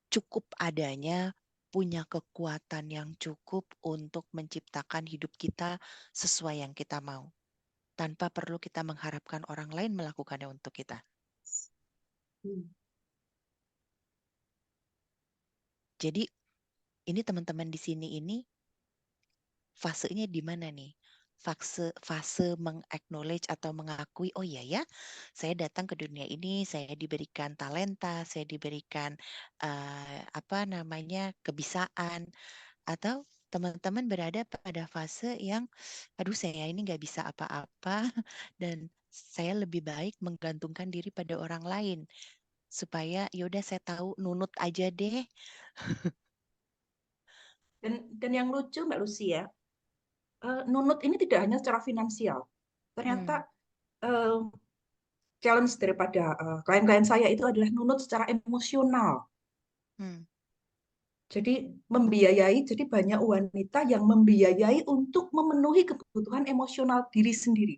[SPEAKER 3] cukup adanya, punya kekuatan yang cukup untuk menciptakan hidup kita sesuai yang kita mau, tanpa perlu kita mengharapkan orang lain melakukannya untuk kita.
[SPEAKER 5] Hmm.
[SPEAKER 3] Jadi ini teman-teman di sini ini fasenya di mana nih? Fase meng-acknowledge atau mengakui, oh iya ya, saya datang ke dunia ini, saya diberikan talenta, saya diberikan kebisaan, atau teman-teman berada pada fase yang, aduh saya ini nggak bisa apa-apa dan saya lebih baik menggantungkan diri pada orang lain supaya yaudah saya tahu nunut aja deh.
[SPEAKER 2] Dan yang lucu Mbak Lucy ya, nunut ini tidak hanya secara finansial. Ternyata challenge daripada klien-klien saya itu adalah nunut secara emosional.
[SPEAKER 3] Hmm.
[SPEAKER 2] Jadi membiayai, jadi banyak wanita yang membiayai untuk memenuhi kebutuhan emosional diri sendiri.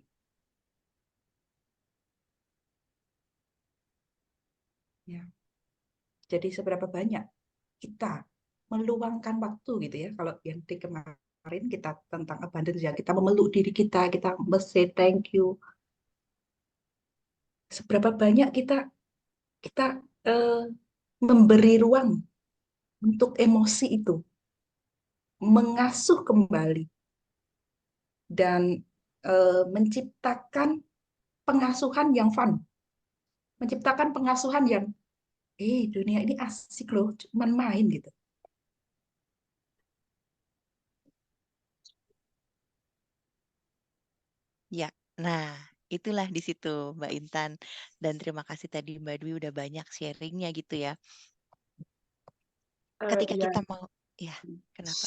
[SPEAKER 2] Ya. Jadi seberapa banyak kita meluangkan waktu gitu ya, kalau yang di kemarin kita tentang abundance ya, kita memeluk diri kita say thank you. Seberapa banyak kita memberi ruang untuk emosi itu, mengasuh kembali dan menciptakan pengasuhan yang fun, menciptakan pengasuhan yang dunia ini asik loh, cuman main gitu.
[SPEAKER 3] Ya, nah itulah di situ Mbak Intan, dan terima kasih tadi Mbak Dwi udah banyak sharingnya gitu ya. Ketika
[SPEAKER 5] Iya.
[SPEAKER 3] kita mau, ya kenapa?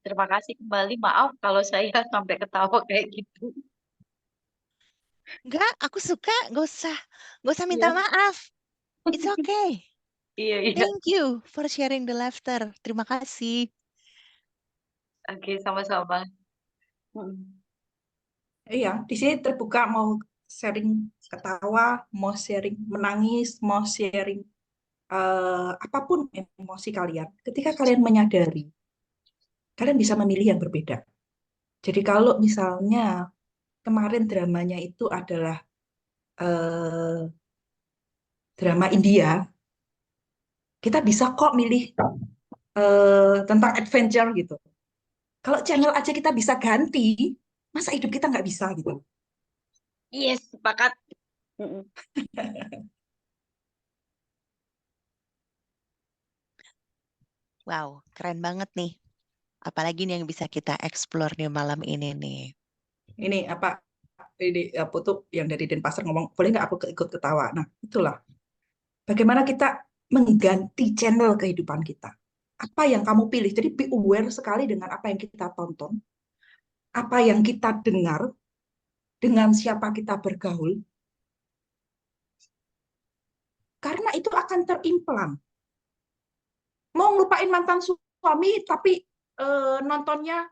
[SPEAKER 5] Terima kasih kembali. Maaf kalau saya sampai ketawa kayak gitu.
[SPEAKER 3] Enggak, aku suka, nggak usah minta
[SPEAKER 5] Iya.
[SPEAKER 3] maaf. It's okay.
[SPEAKER 5] Iya, iya.
[SPEAKER 3] Thank you for sharing the laughter. Terima kasih.
[SPEAKER 5] Oke, sama-sama. Mm.
[SPEAKER 2] Iya, di sini terbuka mau sharing ketawa, mau sharing menangis, mau sharing apapun emosi kalian. Ketika kalian menyadari, kalian bisa memilih yang berbeda. Jadi kalau misalnya kemarin dramanya itu adalah drama India, kita bisa kok milih tentang adventure gitu. Kalau channel aja kita bisa ganti, masa hidup kita nggak bisa gitu.
[SPEAKER 5] Yes, sepakat. Mm-mm.
[SPEAKER 3] Wow, keren banget nih. Apalagi nih yang bisa kita explore nih malam ini nih.
[SPEAKER 2] Ini apa apa tuh yang dari Denpasar ngomong, boleh nggak aku ikut ketawa? Nah, itulah bagaimana kita mengganti channel kehidupan kita. Apa yang kamu pilih? Jadi be aware sekali dengan apa yang kita tonton, apa yang kita dengar, dengan siapa kita bergaul, karena itu akan terimplan. Mau ngelupain mantan suami, tapi nontonnya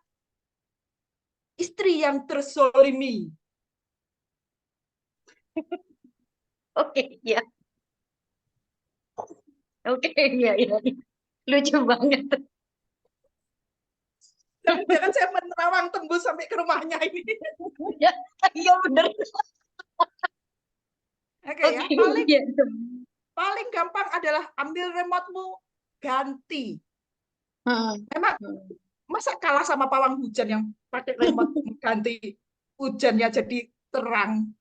[SPEAKER 2] istri yang terzolimi.
[SPEAKER 5] Oke, ya. Oke, ya, ya. Lucu banget.
[SPEAKER 2] Jangan-jangan saya menerawang tembus sampai ke rumahnya ini.
[SPEAKER 5] Ya, iya bener.
[SPEAKER 2] Oke ya,
[SPEAKER 5] Oke,
[SPEAKER 2] paling
[SPEAKER 5] iya.
[SPEAKER 2] paling gampang adalah ambil remote-mu, ganti.
[SPEAKER 5] Hmm.
[SPEAKER 2] Memang masa kalah sama pawang hujan yang pakai remote ganti hujannya jadi terang.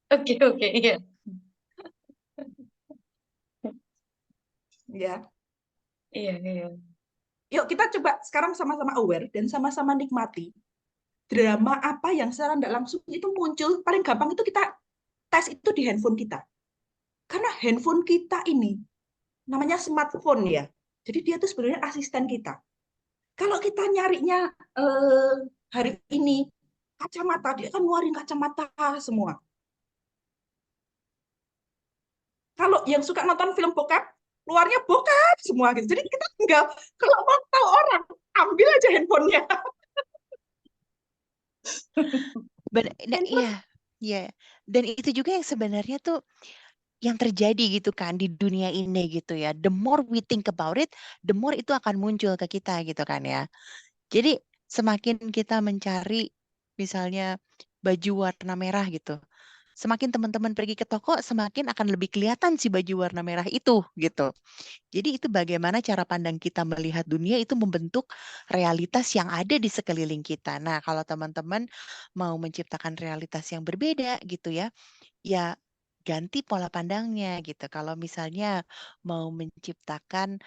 [SPEAKER 5] Oke, oke, iya.
[SPEAKER 2] Ya,
[SPEAKER 5] Iya, iya.
[SPEAKER 2] yuk kita coba sekarang sama-sama aware dan sama-sama nikmati drama apa yang secara tidak langsung itu muncul. Paling gampang itu kita tes itu di handphone kita. Karena handphone kita ini namanya smartphone ya. Jadi dia itu sebenarnya asisten kita. Kalau kita nyarinya hari ini kacamata, dia kan ngeluarin kacamata semua. Kalau yang suka nonton film bokep, keluarnya bokep semua gitu. Jadi kita tinggal kalau mau tahu orang, ambil aja handphonenya.
[SPEAKER 3] Nah,
[SPEAKER 2] Handphone,
[SPEAKER 3] iya, iya. Dan itu juga yang sebenarnya tuh yang terjadi gitu kan di dunia ini gitu ya. The more we think about it, the more itu akan muncul ke kita gitu kan ya. Jadi semakin kita mencari misalnya baju warna merah gitu. Semakin teman-teman pergi ke toko, semakin akan lebih kelihatan si baju warna merah itu gitu. Jadi itu bagaimana cara pandang kita melihat dunia itu membentuk realitas yang ada di sekeliling kita. Nah, kalau teman-teman mau menciptakan realitas yang berbeda gitu ya, ya ganti pola pandangnya gitu. Kalau misalnya mau menciptakan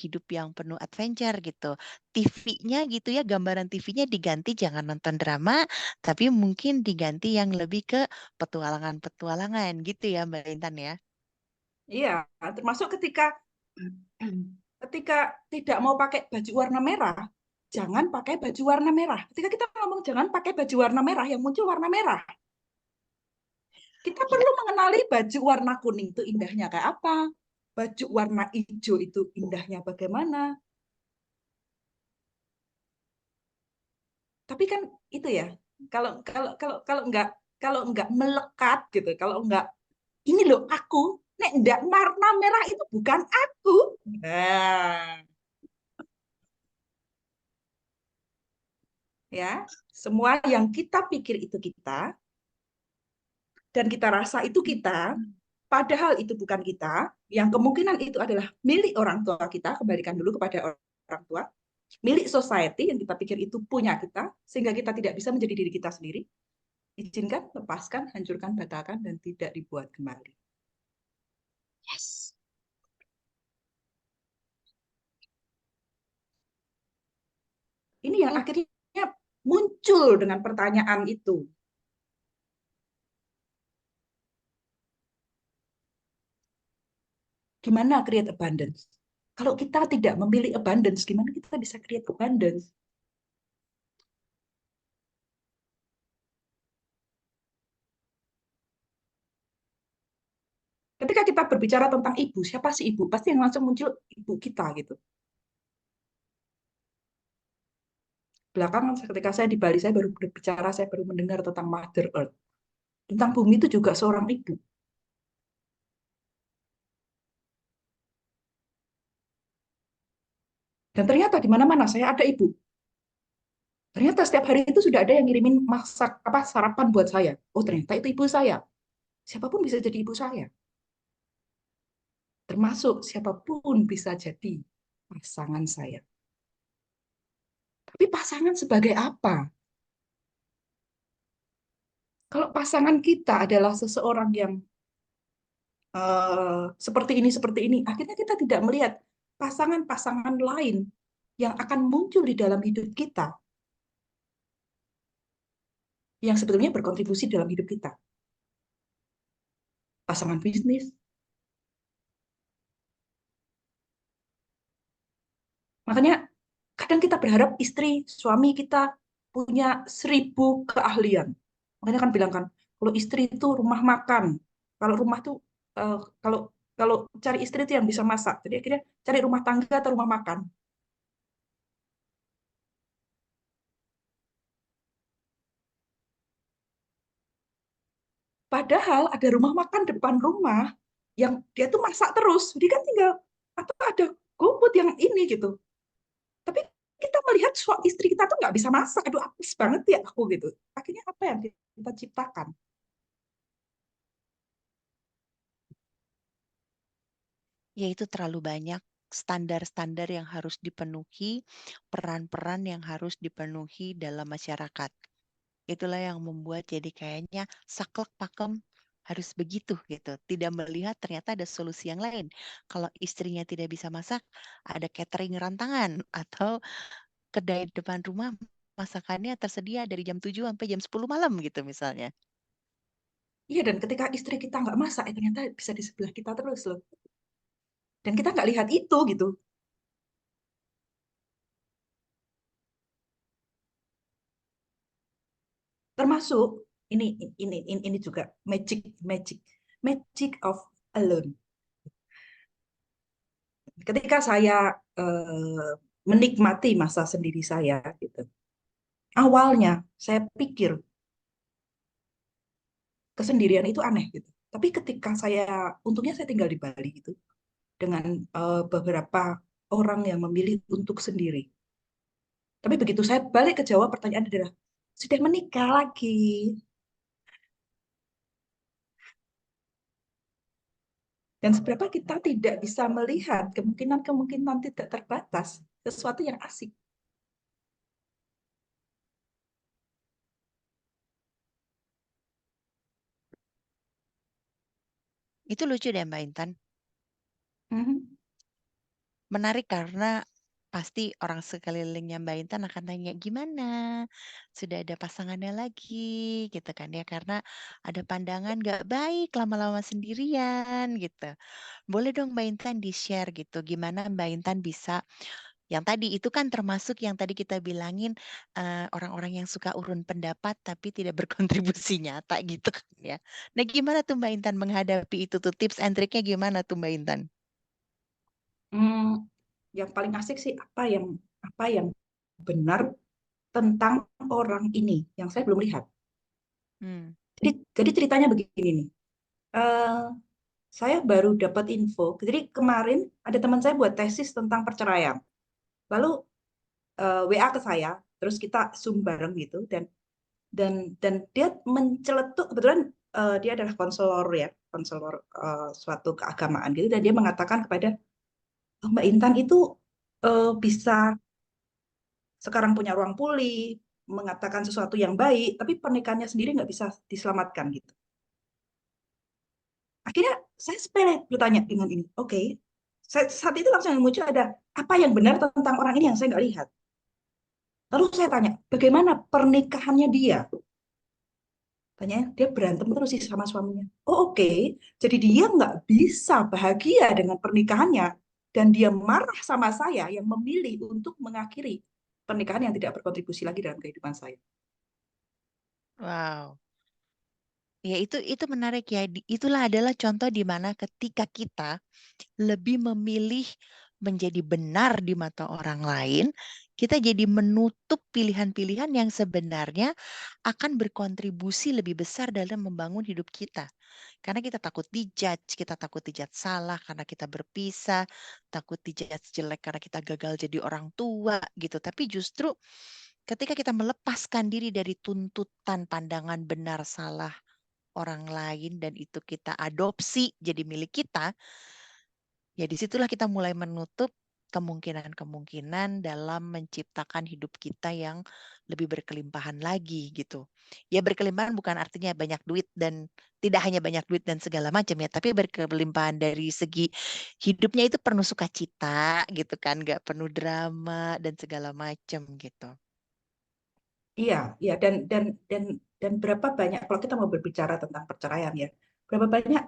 [SPEAKER 3] hidup yang penuh adventure gitu, TV-nya gitu ya, gambaran TV-nya diganti jangan nonton drama, tapi mungkin diganti yang lebih ke petualangan-petualangan gitu ya Mbak Intan ya.
[SPEAKER 2] iya, termasuk ketika ketika tidak mau pakai baju warna merah, jangan pakai baju warna merah. Ketika kita ngomong jangan pakai baju warna merah, yang muncul warna merah. Kita
[SPEAKER 3] Ya,
[SPEAKER 2] perlu mengenali baju warna kuning itu indahnya kayak apa, baju warna hijau itu indahnya bagaimana. Tapi kan itu ya, kalau kalau kalau kalau nggak melekat gitu, kalau nggak ini loh aku, nek ndak warna merah itu bukan aku. Nah, ya, semua yang kita pikir itu kita dan kita rasa itu kita, padahal itu bukan kita, yang kemungkinan itu adalah milik orang tua kita, kembalikan dulu kepada orang tua, milik society yang kita pikir itu punya kita, sehingga kita tidak bisa menjadi diri kita sendiri. Izinkan, lepaskan, hancurkan, batalkan, dan tidak dibuat kembali.
[SPEAKER 5] Yes.
[SPEAKER 2] Ini yang akhirnya muncul dengan pertanyaan itu. Gimana create abundance? Kalau kita tidak memilih abundance, gimana kita bisa create abundance? Ketika kita berbicara tentang ibu, siapa sih ibu? Pasti yang langsung muncul ibu kita gitu. Belakangan ketika saya di Bali, saya baru berbicara, saya baru mendengar tentang Mother Earth. Tentang bumi itu juga seorang ibu. Dan ternyata di mana-mana saya ada ibu. Ternyata setiap hari itu sudah ada yang ngirimin sarapan buat saya. Oh, ternyata itu ibu saya. Siapapun bisa jadi ibu saya. Termasuk siapapun bisa jadi pasangan saya. Tapi pasangan sebagai apa? Kalau pasangan kita adalah seseorang yang seperti ini, akhirnya kita tidak melihat pasangan-pasangan lain yang akan muncul di dalam hidup kita, yang sebetulnya berkontribusi dalam hidup kita. Pasangan bisnis. Makanya kadang kita berharap istri, suami kita punya 1000 keahlian. Makanya kan bilang kan, kalau istri itu rumah makan, kalau rumah tuh kalau kalau cari istri itu yang bisa masak. Jadi akhirnya cari rumah tangga atau rumah makan. Padahal ada rumah makan depan rumah yang dia tuh masak terus. Jadi kan tinggal apa ada GoFood yang ini gitu. Tapi kita melihat istri kita tuh nggak bisa masak. Aduh, apes banget ya aku gitu. Akhirnya apa yang kita ciptakan?
[SPEAKER 3] Yaitu terlalu banyak standar-standar yang harus dipenuhi, peran-peran yang harus dipenuhi dalam masyarakat. Itulah yang membuat jadi kayaknya saklek pakem harus begitu gitu. Tidak melihat ternyata ada solusi yang lain. Kalau istrinya tidak bisa masak, ada catering rantangan atau kedai depan rumah masakannya tersedia dari jam 7 sampai jam 10 malam gitu misalnya.
[SPEAKER 2] Iya, dan ketika istri kita nggak masak, ternyata bisa di sebelah kita terus loh. Dan kita nggak lihat itu gitu. Termasuk ini juga magic of alone. Ketika saya menikmati masa sendiri saya gitu. Awalnya saya pikir kesendirian itu aneh gitu. Tapi ketika untungnya saya tinggal di Bali gitu, dengan beberapa orang yang memilih untuk sendiri. Tapi begitu saya balik ke Jawa, pertanyaan adalah, sudah menikah lagi? Dan seberapa kita tidak bisa melihat kemungkinan-kemungkinan tidak terbatas, sesuatu yang asik.
[SPEAKER 3] Itu lucu deh Mbak Intan.
[SPEAKER 2] Mhm.
[SPEAKER 3] Menarik karena pasti orang sekelilingnya Mbak Intan akan tanya gimana sudah ada pasangannya lagi gitu kan ya karena ada pandangan gak baik lama-lama sendirian gitu. Boleh dong Mbak Intan di-share gitu gimana Mbak Intan bisa yang tadi itu kan termasuk yang tadi kita bilangin orang-orang yang suka urun pendapat tapi tidak berkontribusi nyata gitu kan ya. Nah gimana tuh Mbak Intan menghadapi itu tuh tips and triknya gimana tuh Mbak Intan?
[SPEAKER 2] Yang paling asik sih apa yang benar tentang orang ini yang saya belum lihat.
[SPEAKER 3] Hmm.
[SPEAKER 2] Jadi ceritanya begini nih. Eh, saya baru dapat info. Jadi kemarin ada teman saya buat tesis tentang perceraian. Lalu WA ke saya, terus kita Zoom bareng gitu dan dia menceletuk kebetulan dia adalah konselor ya, konselor suatu keagamaan gitu dan dia mengatakan kepada Mbak Intan itu bisa sekarang punya ruang pulih, mengatakan sesuatu yang baik, tapi pernikahannya sendiri nggak bisa diselamatkan gitu. Akhirnya saya sepele bertanya dengan ini. Oke, saat itu langsung yang muncul ada apa yang benar tentang orang ini yang saya nggak lihat. Lalu saya tanya, bagaimana pernikahannya dia? Tanya, dia berantem terus sih sama suaminya. Oh oke, jadi dia nggak bisa bahagia dengan pernikahannya dan dia marah sama saya yang memilih untuk mengakhiri pernikahan yang tidak berkontribusi lagi dalam kehidupan saya.
[SPEAKER 3] Wow. Ya itu menarik ya. Itulah adalah contoh di mana ketika kita lebih memilih menjadi benar di mata orang lain, kita jadi menutup pilihan-pilihan yang sebenarnya akan berkontribusi lebih besar dalam membangun hidup kita. Karena kita takut dijudge, kita takut dijudge salah karena kita berpisah, takut dijudge jelek karena kita gagal jadi orang tua gitu. Tapi justru ketika kita melepaskan diri dari tuntutan pandangan benar salah orang lain dan itu kita adopsi jadi milik kita, ya disitulah kita mulai menutup kemungkinan-kemungkinan dalam menciptakan hidup kita yang lebih berkelimpahan lagi gitu. Ya berkelimpahan bukan artinya banyak duit dan tidak hanya banyak duit dan segala macam ya, tapi berkelimpahan dari segi hidupnya itu penuh sukacita gitu kan, nggak penuh drama dan segala macam gitu.
[SPEAKER 2] Iya, iya dan berapa banyak kalau kita mau berbicara tentang perceraian ya, berapa banyak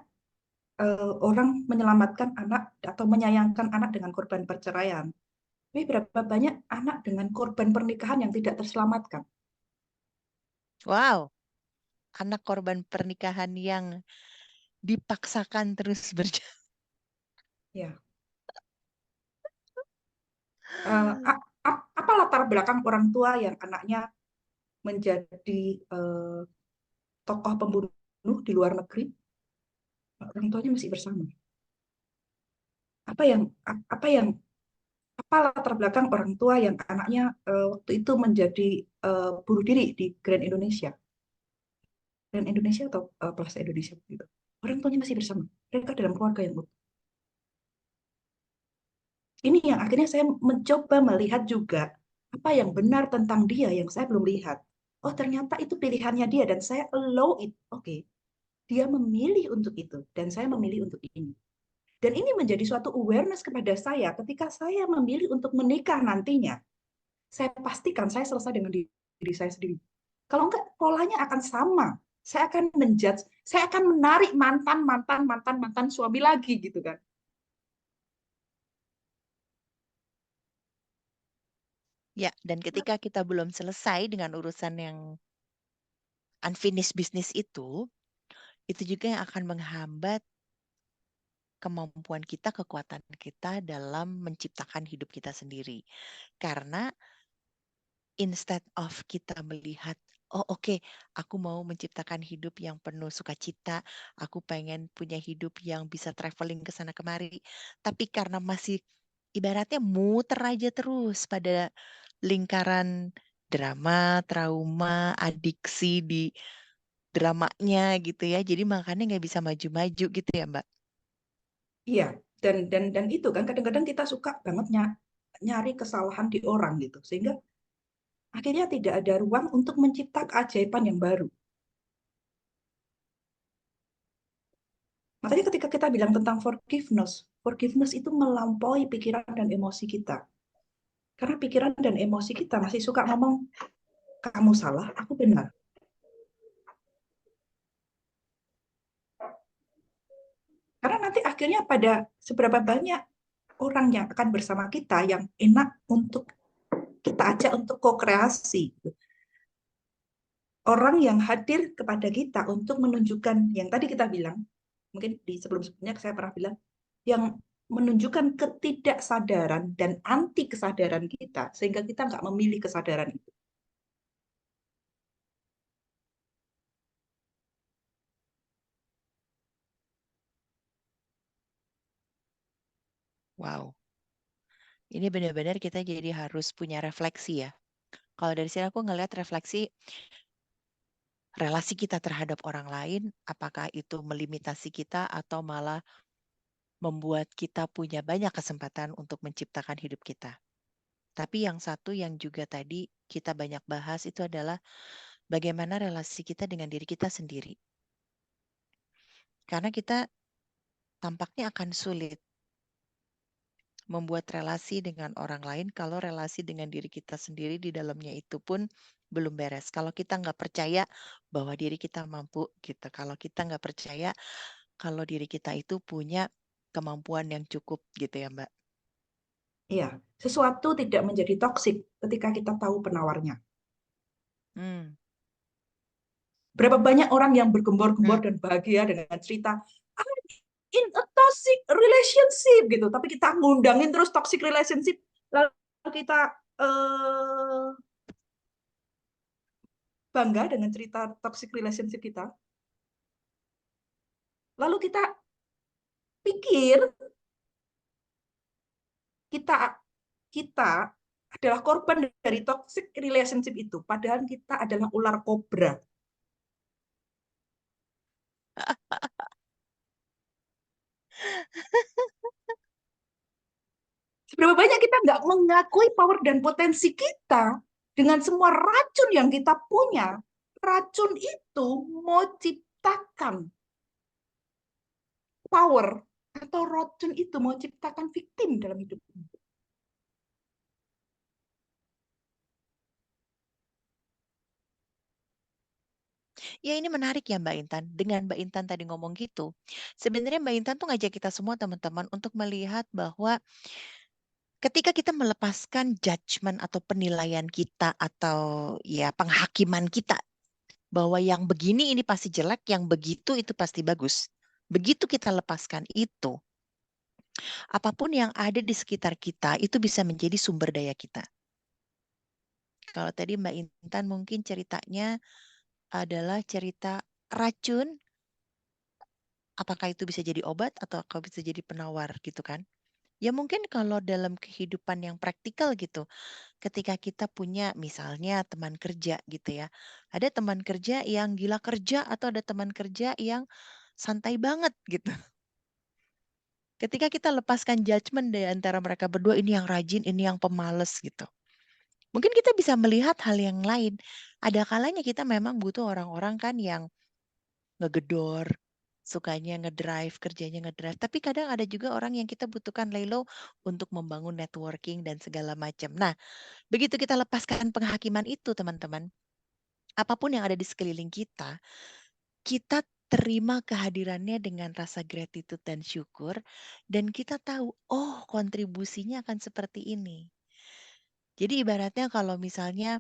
[SPEAKER 2] orang menyelamatkan anak atau menyayangkan anak dengan korban perceraian. Tapi berapa banyak anak dengan korban pernikahan yang tidak terselamatkan?
[SPEAKER 3] Wow, anak korban pernikahan yang dipaksakan terus berjalan.
[SPEAKER 2] Ya. Apa latar belakang orang tua yang anaknya menjadi tokoh pembunuh di luar negeri, orang tuanya masih bersama? Apa yang apa yang apa latar belakang orang tua yang anaknya waktu itu menjadi bunuh diri di Grand Indonesia? Grand Indonesia atau Plaza Indonesia gitu. Orang tuanya masih bersama. Mereka dalam keluarga yang utuh. Ini yang akhirnya saya mencoba melihat juga apa yang benar tentang dia yang saya belum lihat. Oh, ternyata itu pilihannya dia dan saya allow it. Oke. Dia memilih untuk itu dan saya memilih untuk ini. Dan ini menjadi suatu awareness kepada saya ketika saya memilih untuk menikah nantinya. Saya pastikan saya selesai dengan diri saya sendiri. Kalau enggak, polanya akan sama. Saya akan menjudge, saya akan menarik mantan suami lagi gitu kan.
[SPEAKER 3] Ya, dan ketika kita belum selesai dengan urusan yang unfinished business itu juga yang akan menghambat kemampuan kita, kekuatan kita dalam menciptakan hidup kita sendiri. Karena instead of kita melihat, oh oke, aku mau menciptakan hidup yang penuh sukacita, aku pengen punya hidup yang bisa traveling ke sana kemari, tapi karena masih ibaratnya muter aja terus pada lingkaran drama, trauma, adiksi di dramanya gitu ya. Jadi makanya nggak bisa maju-maju gitu ya, Mbak.
[SPEAKER 2] Iya, dan itu kan kadang-kadang kita suka banget nyari kesalahan di orang gitu. Sehingga akhirnya tidak ada ruang untuk mencipta keajaiban yang baru. Makanya ketika kita bilang tentang forgiveness, forgiveness itu melampaui pikiran dan emosi kita. Karena pikiran dan emosi kita masih suka ngomong, kamu salah, aku benar. Karena nanti akhirnya pada seberapa banyak orang yang akan bersama kita yang enak untuk kita ajak untuk ko-kreasi. Orang yang hadir kepada kita untuk menunjukkan yang tadi kita bilang, mungkin di sebelum-sebelumnya saya pernah bilang, yang menunjukkan ketidaksadaran dan anti kesadaran kita, sehingga kita nggak memilih kesadaran itu.
[SPEAKER 3] Wow. Ini benar-benar kita jadi harus punya refleksi ya. Kalau dari sini aku ngelihat refleksi relasi kita terhadap orang lain, apakah itu melimitasi kita atau malah membuat kita punya banyak kesempatan untuk menciptakan hidup kita. Tapi yang satu yang juga tadi kita banyak bahas itu adalah bagaimana relasi kita dengan diri kita sendiri. Karena kita tampaknya akan sulit membuat relasi dengan orang lain kalau relasi dengan diri kita sendiri di dalamnya itu pun belum beres. Kalau kita nggak percaya bahwa diri kita mampu gitu. Kalau kita nggak percaya kalau diri kita itu punya kemampuan yang cukup gitu ya Mbak.
[SPEAKER 2] Iya, sesuatu tidak menjadi toksik ketika kita tahu penawarnya.
[SPEAKER 3] Hmm.
[SPEAKER 2] Berapa banyak orang yang bergembor-gembor
[SPEAKER 3] Hmm.
[SPEAKER 2] dan bahagia dengan cerita I'm in a toxic relationship gitu, tapi kita ngundangin terus toxic relationship, lalu kita bangga dengan cerita toxic relationship kita, lalu kita pikir kita kita adalah korban dari toxic relationship itu, padahal kita adalah ular kobra. Seberapa banyak kita nggak mengakui power dan potensi kita dengan semua racun yang kita punya. Racun itu mau ciptakan power, atau racun itu mau ciptakan victim dalam hidup.
[SPEAKER 3] Ya ini menarik ya Mbak Intan. Dengan Mbak Intan tadi ngomong gitu, sebenarnya Mbak Intan tuh ngajak kita semua teman-teman untuk melihat bahwa ketika kita melepaskan judgement atau penilaian kita atau ya penghakiman kita bahwa yang begini ini pasti jelek, yang begitu itu pasti bagus. Begitu kita lepaskan itu, apapun yang ada di sekitar kita itu bisa menjadi sumber daya kita. Kalau tadi Mbak Intan mungkin ceritanya adalah cerita racun, apakah itu bisa jadi obat atau bisa jadi penawar gitu kan? Ya mungkin kalau dalam kehidupan yang praktikal gitu, ketika kita punya misalnya teman kerja gitu ya, ada teman kerja yang gila kerja atau ada teman kerja yang santai banget gitu. Ketika kita lepaskan judgement di antara mereka berdua, ini yang rajin, ini yang pemalas gitu. Mungkin kita bisa melihat hal yang lain. Ada kalanya kita memang butuh orang-orang kan yang ngegedor, sukanya ngedrive, kerjanya ngedrive. Tapi kadang ada juga orang yang kita butuhkan lay low untuk membangun networking dan segala macam. Nah, begitu kita lepaskan penghakiman itu teman-teman, apapun yang ada di sekeliling kita, kita terima kehadirannya dengan rasa gratitude dan syukur, dan kita tahu, oh kontribusinya akan seperti ini. Jadi ibaratnya kalau misalnya,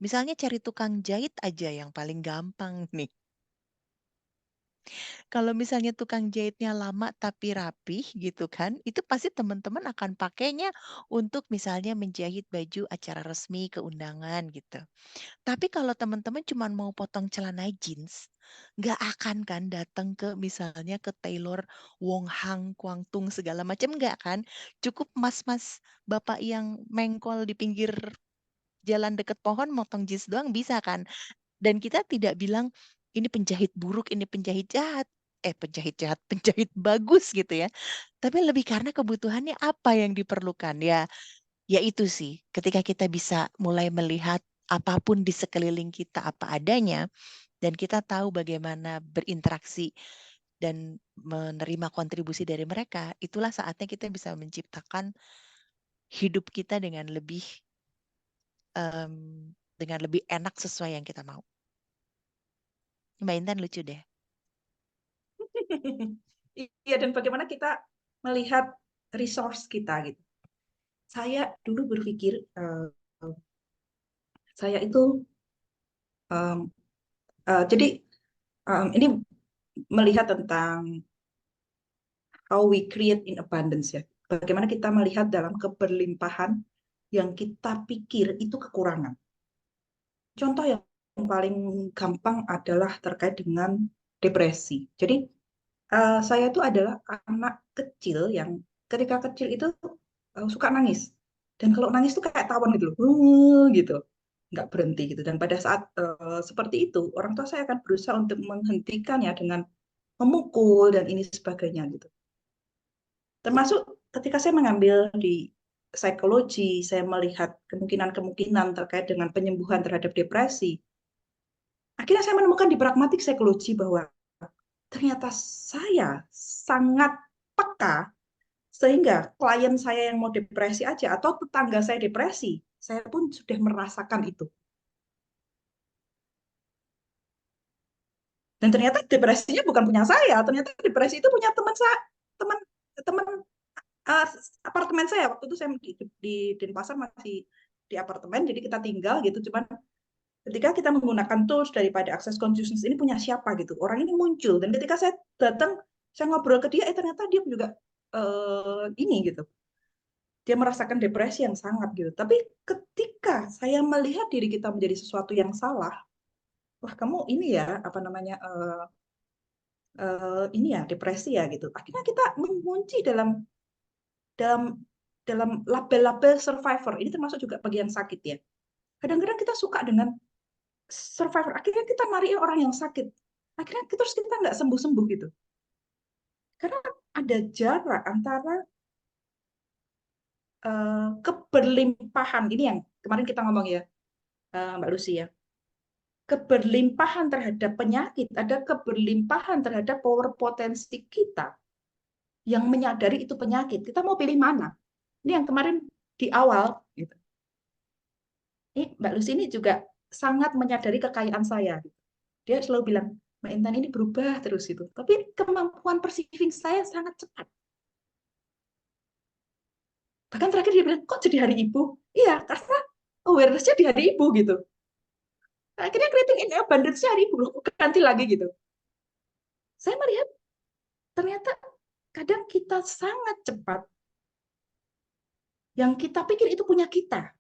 [SPEAKER 3] misalnya cari tukang jahit aja yang paling gampang nih. Kalau misalnya tukang jahitnya lama tapi rapih gitu kan, itu pasti teman-teman akan pakainya untuk misalnya menjahit baju acara resmi, keundangan gitu. Tapi kalau teman-teman cuma mau potong celana jeans, nggak akan kan datang ke misalnya ke tailor Wong Hang, Kwang Tung segala macam nggak kan? Cukup mas-mas bapak yang mengkol di pinggir jalan deket pohon motong jeans doang bisa kan? Dan kita tidak bilang ini penjahit buruk, ini penjahit jahat. Penjahit jahat, penjahit bagus gitu ya. Tapi lebih karena kebutuhannya apa yang diperlukan ya. Ya itu sih, ketika kita bisa mulai melihat apapun di sekeliling kita apa adanya, dan kita tahu bagaimana berinteraksi dan menerima kontribusi dari mereka, itulah saatnya kita bisa menciptakan hidup kita dengan lebih enak sesuai yang kita mau. Mbak Intan lucu deh.
[SPEAKER 2] Iya, dan bagaimana kita melihat resource kita gitu. Saya dulu berpikir, saya itu jadi ini melihat tentang how we create in abundance ya. Bagaimana kita melihat dalam keberlimpahan yang kita pikir itu kekurangan. Contoh yang paling gampang adalah terkait dengan depresi. Jadi saya itu adalah anak kecil yang ketika kecil itu suka nangis. Dan kalau nangis tuh kayak tawon gitu loh, gitu, nggak berhenti gitu. Dan pada saat seperti itu, orang tua saya akan berusaha untuk menghentikannya dengan memukul dan ini sebagainya gitu. Termasuk ketika saya mengambil di psikologi, saya melihat kemungkinan-kemungkinan terkait dengan penyembuhan terhadap depresi. Akhirnya saya menemukan di pragmatik psikologi bahwa ternyata saya sangat peka sehingga klien saya yang mau depresi aja atau tetangga saya depresi, saya pun sudah merasakan itu. Dan ternyata depresinya bukan punya saya, ternyata depresi itu punya teman saya, teman apartemen saya. Waktu itu saya di Denpasar masih di apartemen, jadi kita tinggal gitu. Cuman ketika kita menggunakan tools daripada Access Consciousness ini punya siapa gitu, orang ini muncul. Dan ketika saya datang, saya ngobrol ke dia, ternyata dia juga ini gitu. Dia merasakan depresi yang sangat gitu. Tapi ketika saya melihat diri kita menjadi sesuatu yang salah, wah kamu ini ya apa namanya ini ya depresi ya gitu. Akhirnya kita mengunci dalam dalam label-label survivor, ini termasuk juga bagian sakit ya. Kadang-kadang kita suka dengan survivor, akhirnya kita nyari orang yang sakit. Akhirnya terus kita nggak sembuh-sembuh gitu. Karena ada jarak antara keberlimpahan, ini yang kemarin kita ngomong ya, Mbak Lucy ya. Keberlimpahan terhadap penyakit, ada keberlimpahan terhadap power potensi kita yang menyadari itu penyakit. Kita mau pilih mana? Ini yang kemarin di awal, gitu. Ini Mbak Lucy ini juga sangat menyadari kekayaan saya. Dia selalu bilang, Mbak Intan ini berubah terus itu. Tapi kemampuan perceiving saya sangat cepat. Bahkan terakhir dia bilang, kok jadi hari ibu? Iya, karena awareness-nya di hari ibu gitu. Akhirnya creating in abundance-nya hari ibu, ganti lagi gitu. Saya melihat ternyata kadang kita sangat cepat yang kita pikir itu punya kita.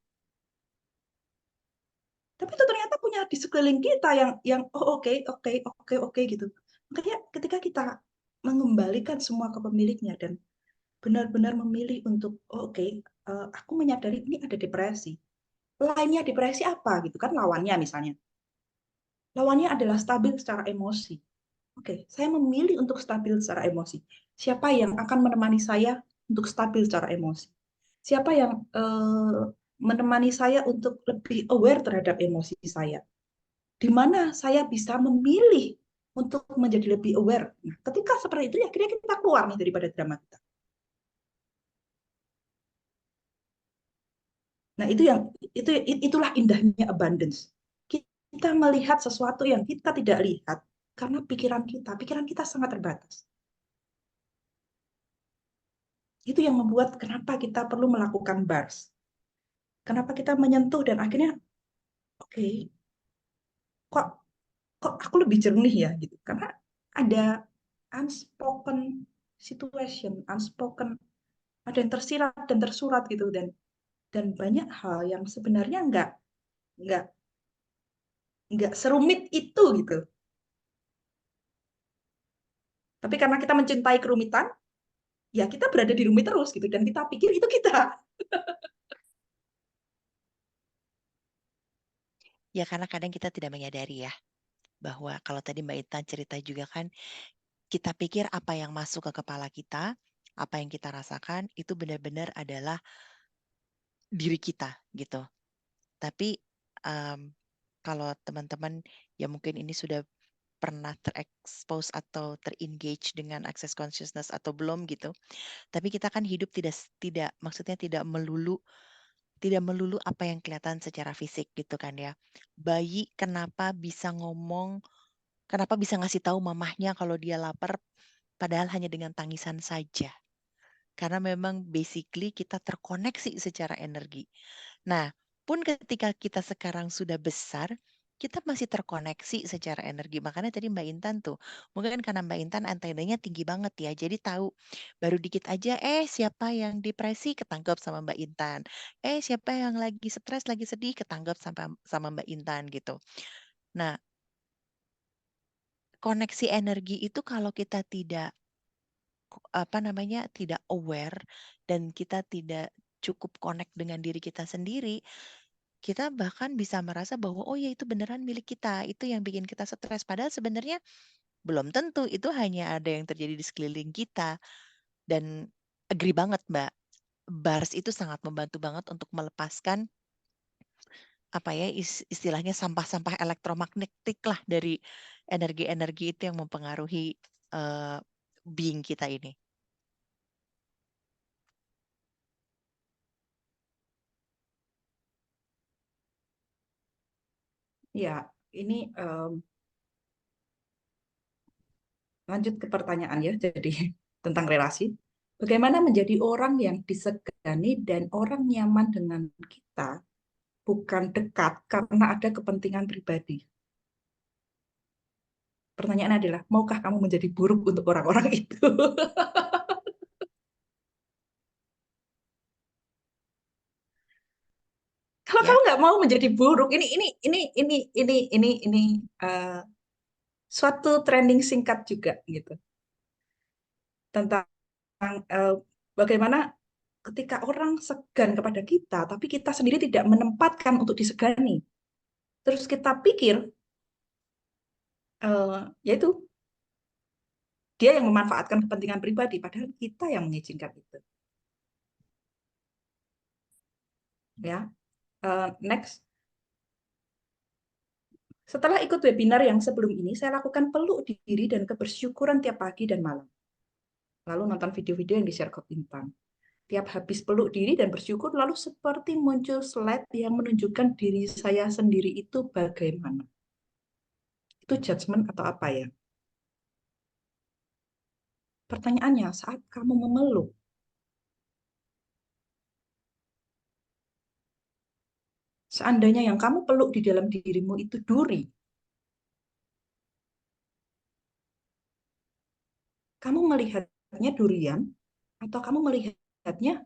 [SPEAKER 2] Tapi itu ternyata punya di sekeliling kita yang oh oke gitu. Makanya ketika kita mengembalikan semua ke pemiliknya dan benar-benar memilih untuk aku menyadari ini ada depresi. Lainnya depresi apa gitu kan lawannya misalnya. Lawannya adalah stabil secara emosi. Oke, saya memilih untuk stabil secara emosi. Siapa yang akan menemani saya untuk stabil secara emosi? Siapa yang menemani saya untuk lebih aware terhadap emosi saya? Di mana saya bisa memilih untuk menjadi lebih aware. Nah, ketika seperti itu, akhirnya kita keluar nih daripada drama kita. Nah, itulah indahnya abundance. Kita melihat sesuatu yang kita tidak lihat karena pikiran kita sangat terbatas. Itu yang membuat kenapa kita perlu melakukan bars. Kenapa kita menyentuh dan akhirnya kok aku lebih jernih ya gitu. Karena ada unspoken situation, unspoken, ada yang tersirat dan tersurat gitu dan banyak hal yang sebenarnya nggak serumit itu gitu. Tapi karena kita mencintai kerumitan, ya kita berada di rumit terus gitu dan kita pikir itu kita.
[SPEAKER 3] Ya karena kadang kita tidak menyadari ya bahwa kalau tadi Mbak Intan cerita juga kan kita pikir apa yang masuk ke kepala kita, apa yang kita rasakan itu benar-benar adalah diri kita gitu. Tapi kalau teman-teman ya mungkin ini sudah pernah terekspos atau terengage dengan access consciousness atau belum gitu. Tapi kita kan hidup tidak maksudnya tidak melulu apa yang kelihatan secara fisik gitu kan ya. Bayi kenapa bisa ngasih tahu mamahnya kalau dia lapar padahal hanya dengan tangisan saja. Karena memang basically kita terkoneksi secara energi. Nah, pun ketika kita sekarang sudah besar, kita masih terkoneksi secara energi. Makanya tadi Mbak Intan tuh, mungkin karena Mbak Intan antenanya tinggi banget ya, jadi tahu baru dikit aja, siapa yang depresi ketangkep sama Mbak Intan. Siapa yang lagi stres, lagi sedih ketangkep sama Mbak Intan gitu. Nah, koneksi energi itu kalau kita tidak tidak aware dan kita tidak cukup connect dengan diri kita sendiri, kita bahkan bisa merasa bahwa oh ya itu beneran milik kita, itu yang bikin kita stres. Padahal sebenarnya belum tentu, itu hanya ada yang terjadi di sekeliling kita. Dan agree banget Mbak, bars itu sangat membantu banget untuk melepaskan istilahnya sampah-sampah elektromagnetik lah dari energi-energi itu yang mempengaruhi being kita ini.
[SPEAKER 2] Ya, ini lanjut ke pertanyaan ya, jadi tentang relasi. Bagaimana menjadi orang yang disegani dan orang nyaman dengan kita, bukan dekat karena ada kepentingan pribadi. Pertanyaan adalah, maukah kamu menjadi buruk untuk orang-orang itu? Kalau
[SPEAKER 3] Ya.
[SPEAKER 2] kamu nggak mau menjadi buruk, ini suatu trending singkat juga gitu tentang bagaimana ketika orang segan kepada kita, tapi kita sendiri tidak menempatkan untuk disegani. Terus kita pikir, yaitu dia yang memanfaatkan kepentingan pribadi, padahal kita yang mengizinkan itu. Ya, next. Setelah ikut webinar yang sebelum ini, saya lakukan peluk diri dan kebersyukuran tiap pagi dan malam. Lalu nonton video-video yang di-share ke Bintang. Tiap habis peluk diri dan bersyukur, lalu seperti muncul slide yang menunjukkan diri saya sendiri itu bagaimana. Itu judgement atau apa ya? Pertanyaannya, saat kamu memeluk, seandainya yang kamu peluk di dalam dirimu itu duri, kamu melihatnya durian, atau kamu melihatnya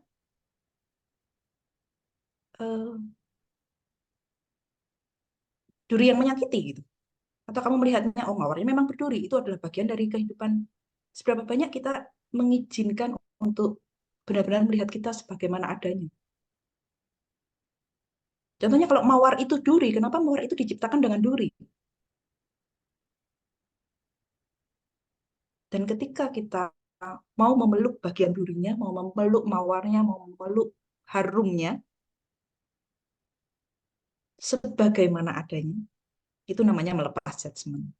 [SPEAKER 2] duri yang menyakiti gitu? Atau kamu melihatnya, oh mawarnya memang berduri, itu adalah bagian dari kehidupan. Seberapa banyak kita mengizinkan untuk benar-benar melihat kita sebagaimana adanya. Contohnya kalau mawar itu duri, kenapa mawar itu diciptakan dengan duri? Dan ketika kita mau memeluk bagian durinya, mau memeluk mawarnya, mau memeluk harumnya, sebagaimana adanya, itu namanya melepas judgment.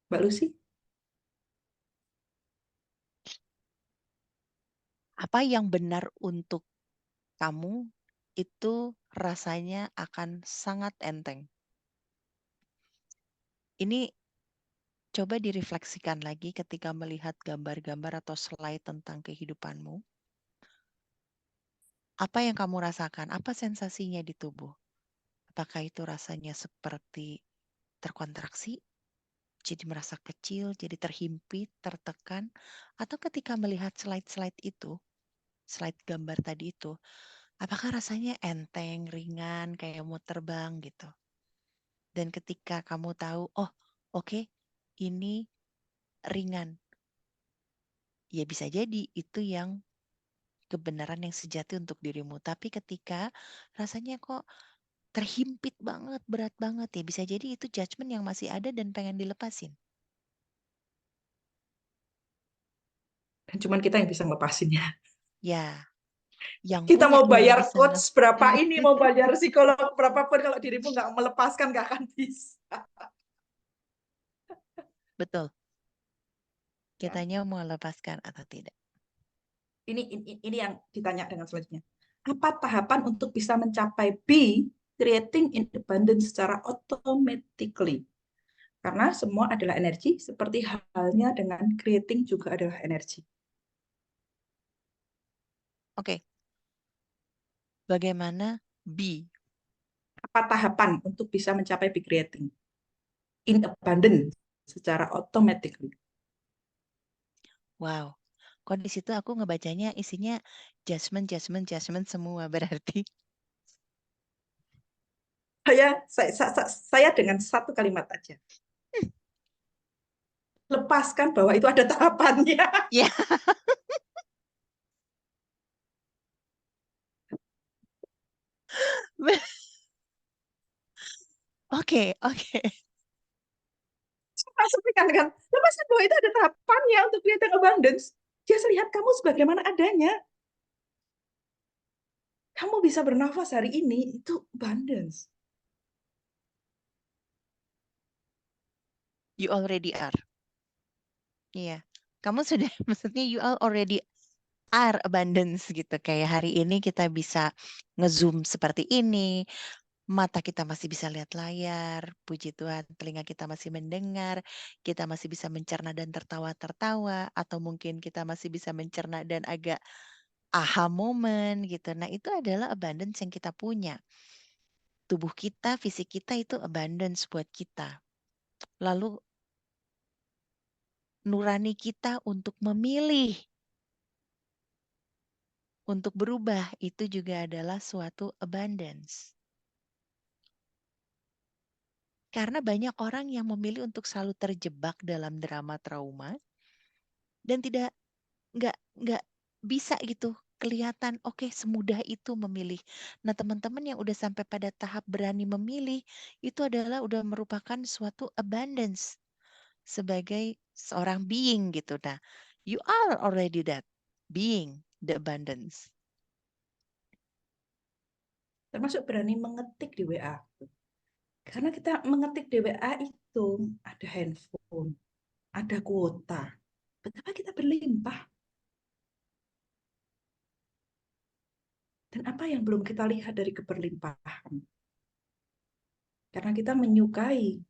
[SPEAKER 2] Mbak Lucy?
[SPEAKER 3] Apa yang benar untuk kamu itu rasanya akan sangat enteng. Ini coba direfleksikan lagi ketika melihat gambar-gambar atau slide tentang kehidupanmu. Apa yang kamu rasakan? Apa sensasinya di tubuh? Apakah itu rasanya seperti terkontraksi, jadi merasa kecil, jadi terhimpit, tertekan, atau ketika melihat slide-slide itu, slide gambar tadi itu, apakah rasanya enteng, ringan, kayak mau terbang gitu? Dan ketika kamu tahu, oh oke, ini ringan, ya bisa jadi itu yang kebenaran yang sejati untuk dirimu. Tapi ketika rasanya kok terhimpit banget, berat banget, ya bisa jadi itu judgement yang masih ada dan pengen dilepasin.
[SPEAKER 2] Dan cuman kita yang bisa melepasinnya.
[SPEAKER 3] Ya, yang
[SPEAKER 2] Kita
[SPEAKER 3] punya
[SPEAKER 2] mau
[SPEAKER 3] yang
[SPEAKER 2] bayar
[SPEAKER 3] bisa
[SPEAKER 2] coach berapa ini, mau bayar psikolog berapapun, kalau dirimu nggak melepaskan, nggak akan bisa.
[SPEAKER 3] Betul.
[SPEAKER 2] Ya.
[SPEAKER 3] Kitanya mau lepaskan atau tidak.
[SPEAKER 2] Ini yang ditanya dengan selanjutnya. Apa tahapan untuk bisa mencapai B, creating independence secara automatically? Karena semua adalah energi, seperti halnya dengan creating juga adalah energi.
[SPEAKER 3] Oke. Bagaimana B?
[SPEAKER 2] Apa tahapan untuk bisa mencapai B creating? In abundance secara automatically.
[SPEAKER 3] Wow. Kok di situ aku ngebacanya isinya judgment semua berarti.
[SPEAKER 2] Saya dengan satu kalimat aja. Lepaskan bahwa itu ada tahapannya.
[SPEAKER 3] Ya. Oke.
[SPEAKER 2] Saya sampaikan dengan lepaskan bahwa itu ada tahapannya untuk creating abundance. Just lihat kamu sebagaimana adanya. Kamu bisa bernafas hari ini, itu abundance.
[SPEAKER 3] You already are. Iya. Kamu sudah, maksudnya you all already are abundance gitu. Kayak hari ini kita bisa nge-zoom seperti ini. Mata kita masih bisa lihat layar, puji Tuhan, telinga kita masih mendengar, kita masih bisa mencerna dan tertawa-tertawa, atau mungkin kita masih bisa mencerna dan agak aha moment gitu. Nah, itu adalah abundance yang kita punya. Tubuh kita, fisik kita itu abundance buat kita. Lalu nurani kita untuk memilih, untuk berubah, itu juga adalah suatu abundance. Karena banyak orang yang memilih untuk selalu terjebak dalam drama trauma dan tidak nggak bisa gitu kelihatan oke semudah itu memilih. Nah, teman-teman yang udah sampai pada tahap berani memilih itu adalah udah merupakan suatu abundance sebagai seorang being gitu. Nah, you are already that being the abundance.
[SPEAKER 2] Termasuk berani mengetik di WA. Karena kita mengetik di WA itu ada handphone, ada kuota. Betapa kita berlimpah. Dan apa yang belum kita lihat dari keberlimpahan? Karena kita menyukai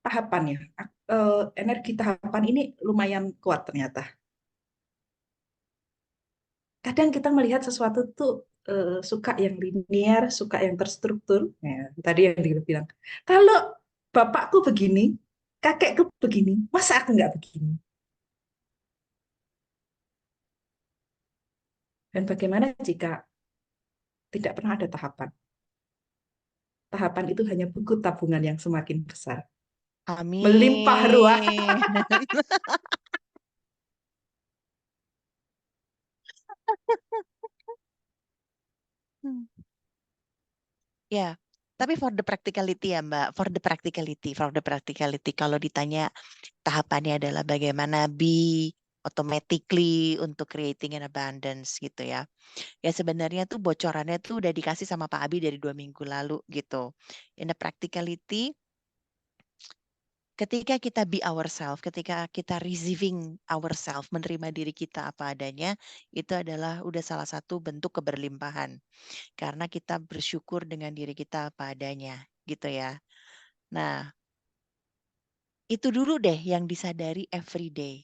[SPEAKER 2] tahapannya. Energi tahapan ini lumayan kuat ternyata. Kadang kita melihat sesuatu tuh suka yang linear, suka yang terstruktur. Ya, tadi yang dibilang, kalau bapakku begini, kakekku begini, masa aku nggak begini? Dan bagaimana jika tidak pernah ada tahapan? Tahapan itu hanya buku tabungan yang semakin besar. Melimpah ruah.
[SPEAKER 3] Amin. Hmm. Ya, tapi for the practicality ya Mbak, for the practicality, kalau ditanya tahapannya adalah bagaimana be automatically untuk creating an abundance gitu ya. Ya sebenarnya tuh bocorannya tuh udah dikasih sama Pak Abi dari 2 minggu lalu gitu. In the practicality, ketika kita be ourselves, ketika kita receiving ourselves, menerima diri kita apa adanya, itu adalah udah salah satu bentuk keberlimpahan. Karena kita bersyukur dengan diri kita apa adanya, gitu ya. Nah, itu dulu deh yang disadari every day.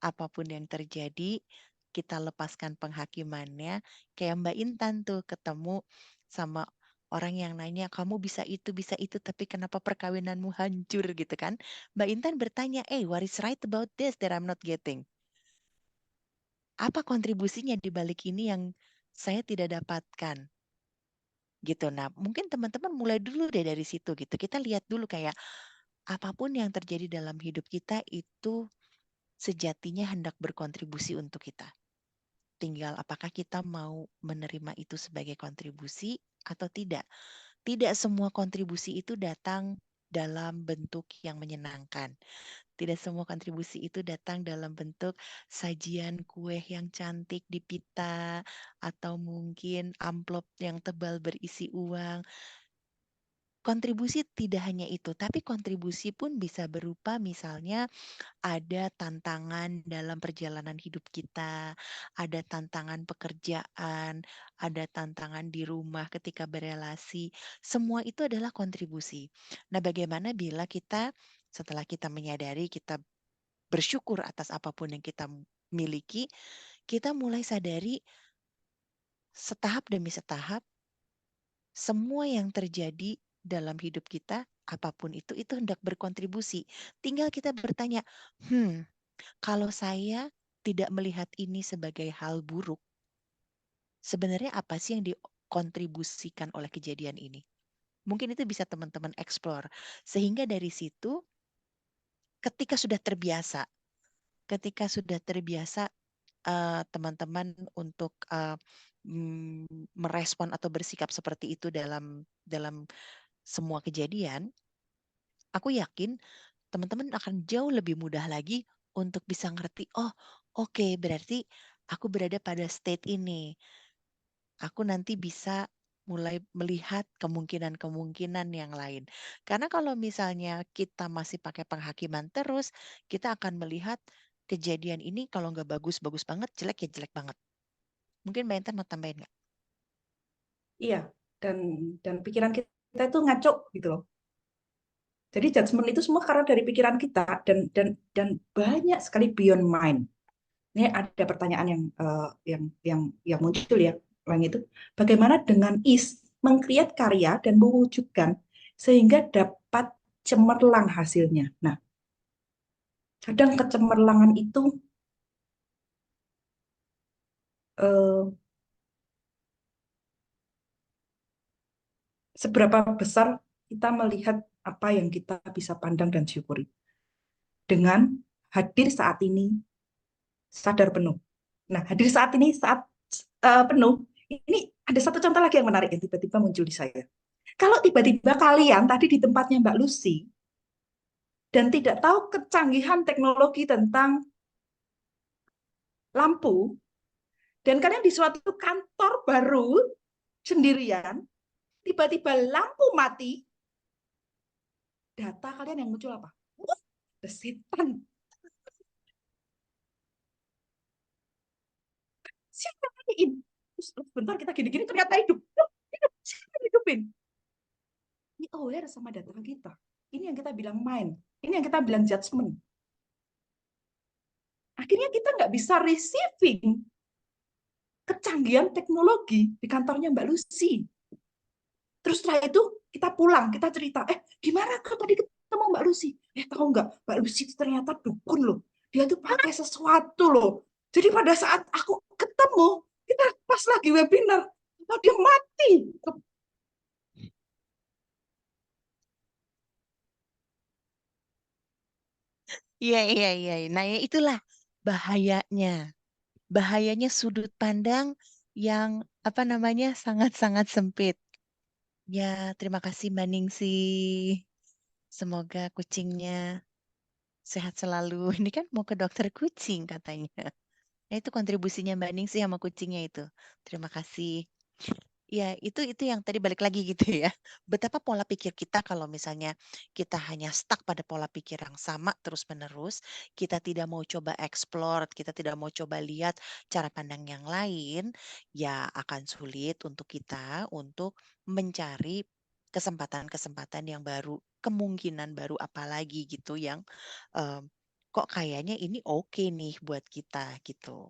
[SPEAKER 3] Apapun yang terjadi, kita lepaskan penghakimannya. Kayak Mbak Intan tuh ketemu sama orang yang nanya, kamu bisa itu, tapi kenapa perkawinanmu hancur gitu kan? Mbak Intan bertanya, what is right about this that I'm not getting? Apa kontribusinya di balik ini yang saya tidak dapatkan? Gitu. Nah, mungkin teman-teman mulai dulu deh dari situ gitu. Kita lihat dulu kayak apapun yang terjadi dalam hidup kita itu sejatinya hendak berkontribusi untuk kita. Tinggal apakah kita mau menerima itu sebagai kontribusi atau tidak. Tidak semua kontribusi itu datang dalam bentuk yang menyenangkan. Tidak semua kontribusi itu datang dalam bentuk sajian kue yang cantik di pita atau mungkin amplop yang tebal berisi uang. Kontribusi tidak hanya itu, tapi kontribusi pun bisa berupa misalnya ada tantangan dalam perjalanan hidup kita, ada tantangan pekerjaan, ada tantangan di rumah ketika berelasi. Semua itu adalah kontribusi. Nah, bagaimana bila kita setelah kita menyadari kita bersyukur atas apapun yang kita miliki, kita mulai sadari setahap demi setahap semua yang terjadi dalam hidup kita, apapun itu hendak berkontribusi. Tinggal kita bertanya, kalau saya tidak melihat ini sebagai hal buruk, sebenarnya apa sih yang dikontribusikan oleh kejadian ini? Mungkin itu bisa teman-teman explore. Sehingga dari situ, ketika sudah terbiasa teman-teman untuk merespon atau bersikap seperti itu dalam semua kejadian, aku yakin teman-teman akan jauh lebih mudah lagi untuk bisa ngerti, oh oke, berarti aku berada pada state ini. Aku nanti bisa mulai melihat kemungkinan-kemungkinan yang lain. Karena kalau misalnya kita masih pakai penghakiman terus, kita akan melihat kejadian ini kalau nggak bagus-bagus banget, jelek ya jelek banget. Mungkin Mbak Intan mau tambahin nggak?
[SPEAKER 2] Iya, dan pikiran kita itu ngaco gitu loh. Jadi judgement itu semua karena dari pikiran kita dan banyak sekali beyond mind. Ini ada pertanyaan yang muncul ya, orang itu. Bagaimana dengan mengkreat karya dan mewujudkan sehingga dapat cemerlang hasilnya. Nah, kadang kecemerlangan itu seberapa besar kita melihat apa yang kita bisa pandang dan syukuri. Dengan hadir saat ini, sadar penuh. Nah, hadir saat ini, saat penuh, ini ada satu contoh lagi yang menarik yang tiba-tiba muncul di saya. Kalau tiba-tiba kalian tadi di tempatnya Mbak Lucy, dan tidak tahu kecanggihan teknologi tentang lampu, dan kalian di suatu kantor baru sendirian, tiba-tiba lampu mati, data kalian yang muncul apa? Wah, ada setan. Siapa yang matiin? Terus bentar kita gini-gini ternyata hidup. Siapa yang hidupin? Ini aware sama data kita. Ini yang kita bilang mind. Ini yang kita bilang judgment. Akhirnya kita nggak bisa receiving kecanggihan teknologi di kantornya Mbak Lucy. Terus setelah itu kita pulang, kita cerita, gimana kau tadi ketemu Mbak Lucy? Tahu nggak, Mbak Lucy itu ternyata dukun loh. Dia tuh pakai sesuatu loh. Jadi pada saat aku ketemu, kita pas lagi webinar, dia mati.
[SPEAKER 3] Iya, iya, iya. Nah, ya itulah bahayanya. Bahayanya sudut pandang yang apa namanya sangat-sangat sempit. Ya, terima kasih Mbak Ningsih. Semoga kucingnya sehat selalu. Ini kan mau ke dokter kucing katanya. Nah, itu kontribusinya Mbak Ningsih sama kucingnya itu. Terima kasih. Ya, itu yang tadi balik lagi gitu ya. Betapa pola pikir kita kalau misalnya kita hanya stuck pada pola pikir yang sama terus-menerus, kita tidak mau coba explore, kita tidak mau coba lihat cara pandang yang lain, ya akan sulit untuk kita untuk mencari kesempatan-kesempatan yang baru, kemungkinan baru apalagi gitu yang kok kayaknya ini oke nih buat kita gitu.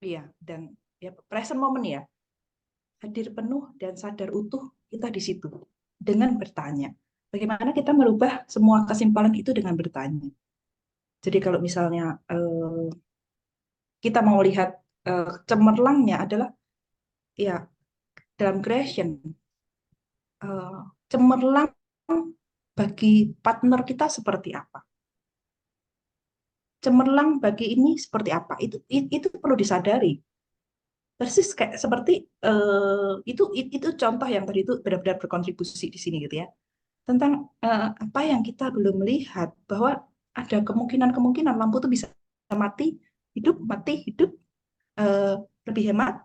[SPEAKER 2] Iya, dan ya present moment ya. Hadir penuh dan sadar utuh kita di situ dengan bertanya. Bagaimana kita merubah semua kesimpulan itu dengan bertanya. Jadi kalau misalnya kita mau lihat cemerlangnya adalah ya dalam creation cemerlang bagi partner kita seperti apa, cemerlang bagi ini seperti apa, itu perlu disadari. Persis kayak seperti itu contoh yang tadi itu benar-benar berkontribusi di sini gitu ya, tentang apa yang kita belum melihat bahwa ada kemungkinan lampu itu bisa mati hidup, eh, lebih hemat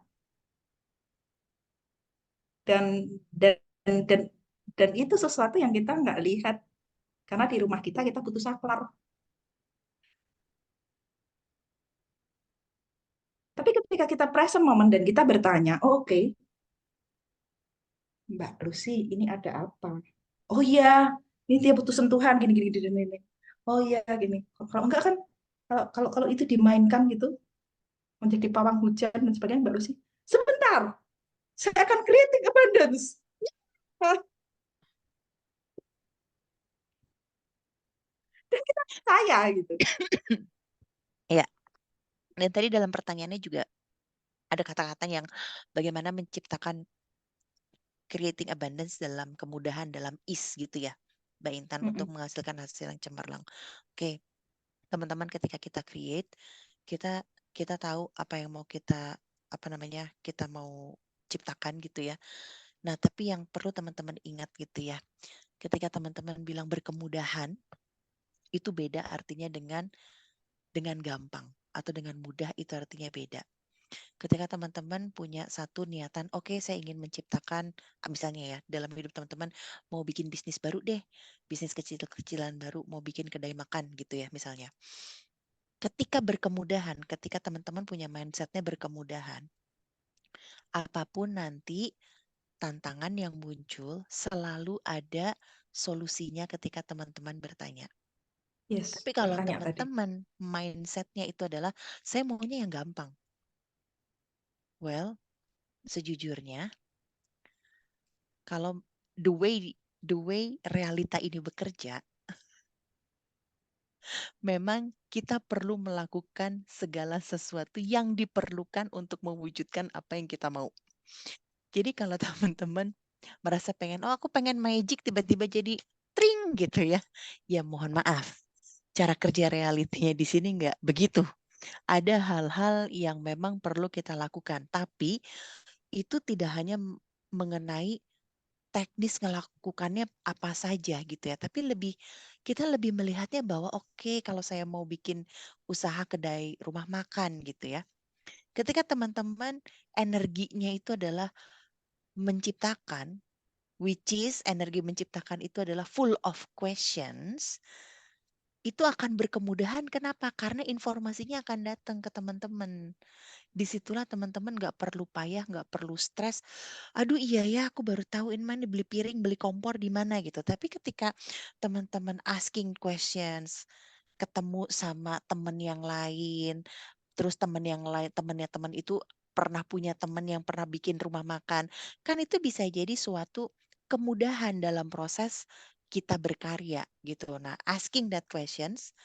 [SPEAKER 2] dan dan dan dan itu sesuatu yang kita nggak lihat karena di rumah kita butuh saklar. Tapi ketika kita present moment dan kita bertanya, oh, oke, Mbak Lucy, ini ada apa? Oh iya, ini dia butuh sentuhan gini. Oh iya, gini. Kalau enggak kan, kalau itu dimainkan gitu, menjadi pawang hujan dan sebagainya, Mbak Lucy, sebentar, saya akan creating abundance. Dan kita percaya gitu.
[SPEAKER 3] Ya, dan tadi dalam pertanyaannya juga ada kata-kata yang bagaimana menciptakan creating abundance dalam kemudahan, dalam ease gitu ya, Mbak Intan, untuk menghasilkan hasil yang cemerlang. Oke, teman-teman, ketika kita create, kita tahu apa yang mau kita kita mau ciptakan gitu ya. Nah, tapi yang perlu teman-teman ingat gitu ya, ketika teman-teman bilang berkemudahan, itu beda artinya dengan gampang atau dengan mudah, itu artinya beda. Ketika teman-teman punya satu niatan, oke, saya ingin menciptakan, misalnya ya, dalam hidup teman-teman mau bikin bisnis baru deh, bisnis kecil-kecilan baru, mau bikin kedai makan gitu ya misalnya. Ketika berkemudahan, ketika teman-teman punya mindsetnya berkemudahan, apapun nanti tantangan yang muncul selalu ada solusinya ketika teman-teman bertanya.
[SPEAKER 2] Yes,
[SPEAKER 3] Tapi kalau
[SPEAKER 2] bertanya tadi.
[SPEAKER 3] teman-teman mindsetnya itu adalah, saya maunya yang gampang. Well, sejujurnya, kalau the way realita ini bekerja, memang kita perlu melakukan segala sesuatu yang diperlukan untuk mewujudkan apa yang kita mau. Jadi kalau teman-teman merasa pengen, oh aku pengen magic tiba-tiba jadi tring gitu ya. Ya mohon maaf, cara kerja realitinya di sini nggak begitu. Ada hal-hal yang memang perlu kita lakukan, tapi itu tidak hanya mengenai teknis ngelakukannya apa saja gitu ya, tapi kita lebih melihatnya bahwa oke kalau saya mau bikin usaha kedai rumah makan gitu ya. Ketika teman-teman energinya itu adalah menciptakan, which is energi menciptakan itu adalah full of questions, itu akan berkemudahan. Kenapa? Karena informasinya akan datang ke teman-teman. Disitulah teman-teman nggak perlu payah, nggak perlu stres. Aduh iya ya, aku baru tahu ini mana beli piring, beli kompor di mana gitu. Tapi ketika teman-teman asking questions, ketemu sama teman yang lain, terus teman yang lain, temannya teman itu pernah punya teman yang pernah bikin rumah makan, kan itu bisa jadi suatu kemudahan dalam proses kita berkarya gitu. Nah, asking that questions,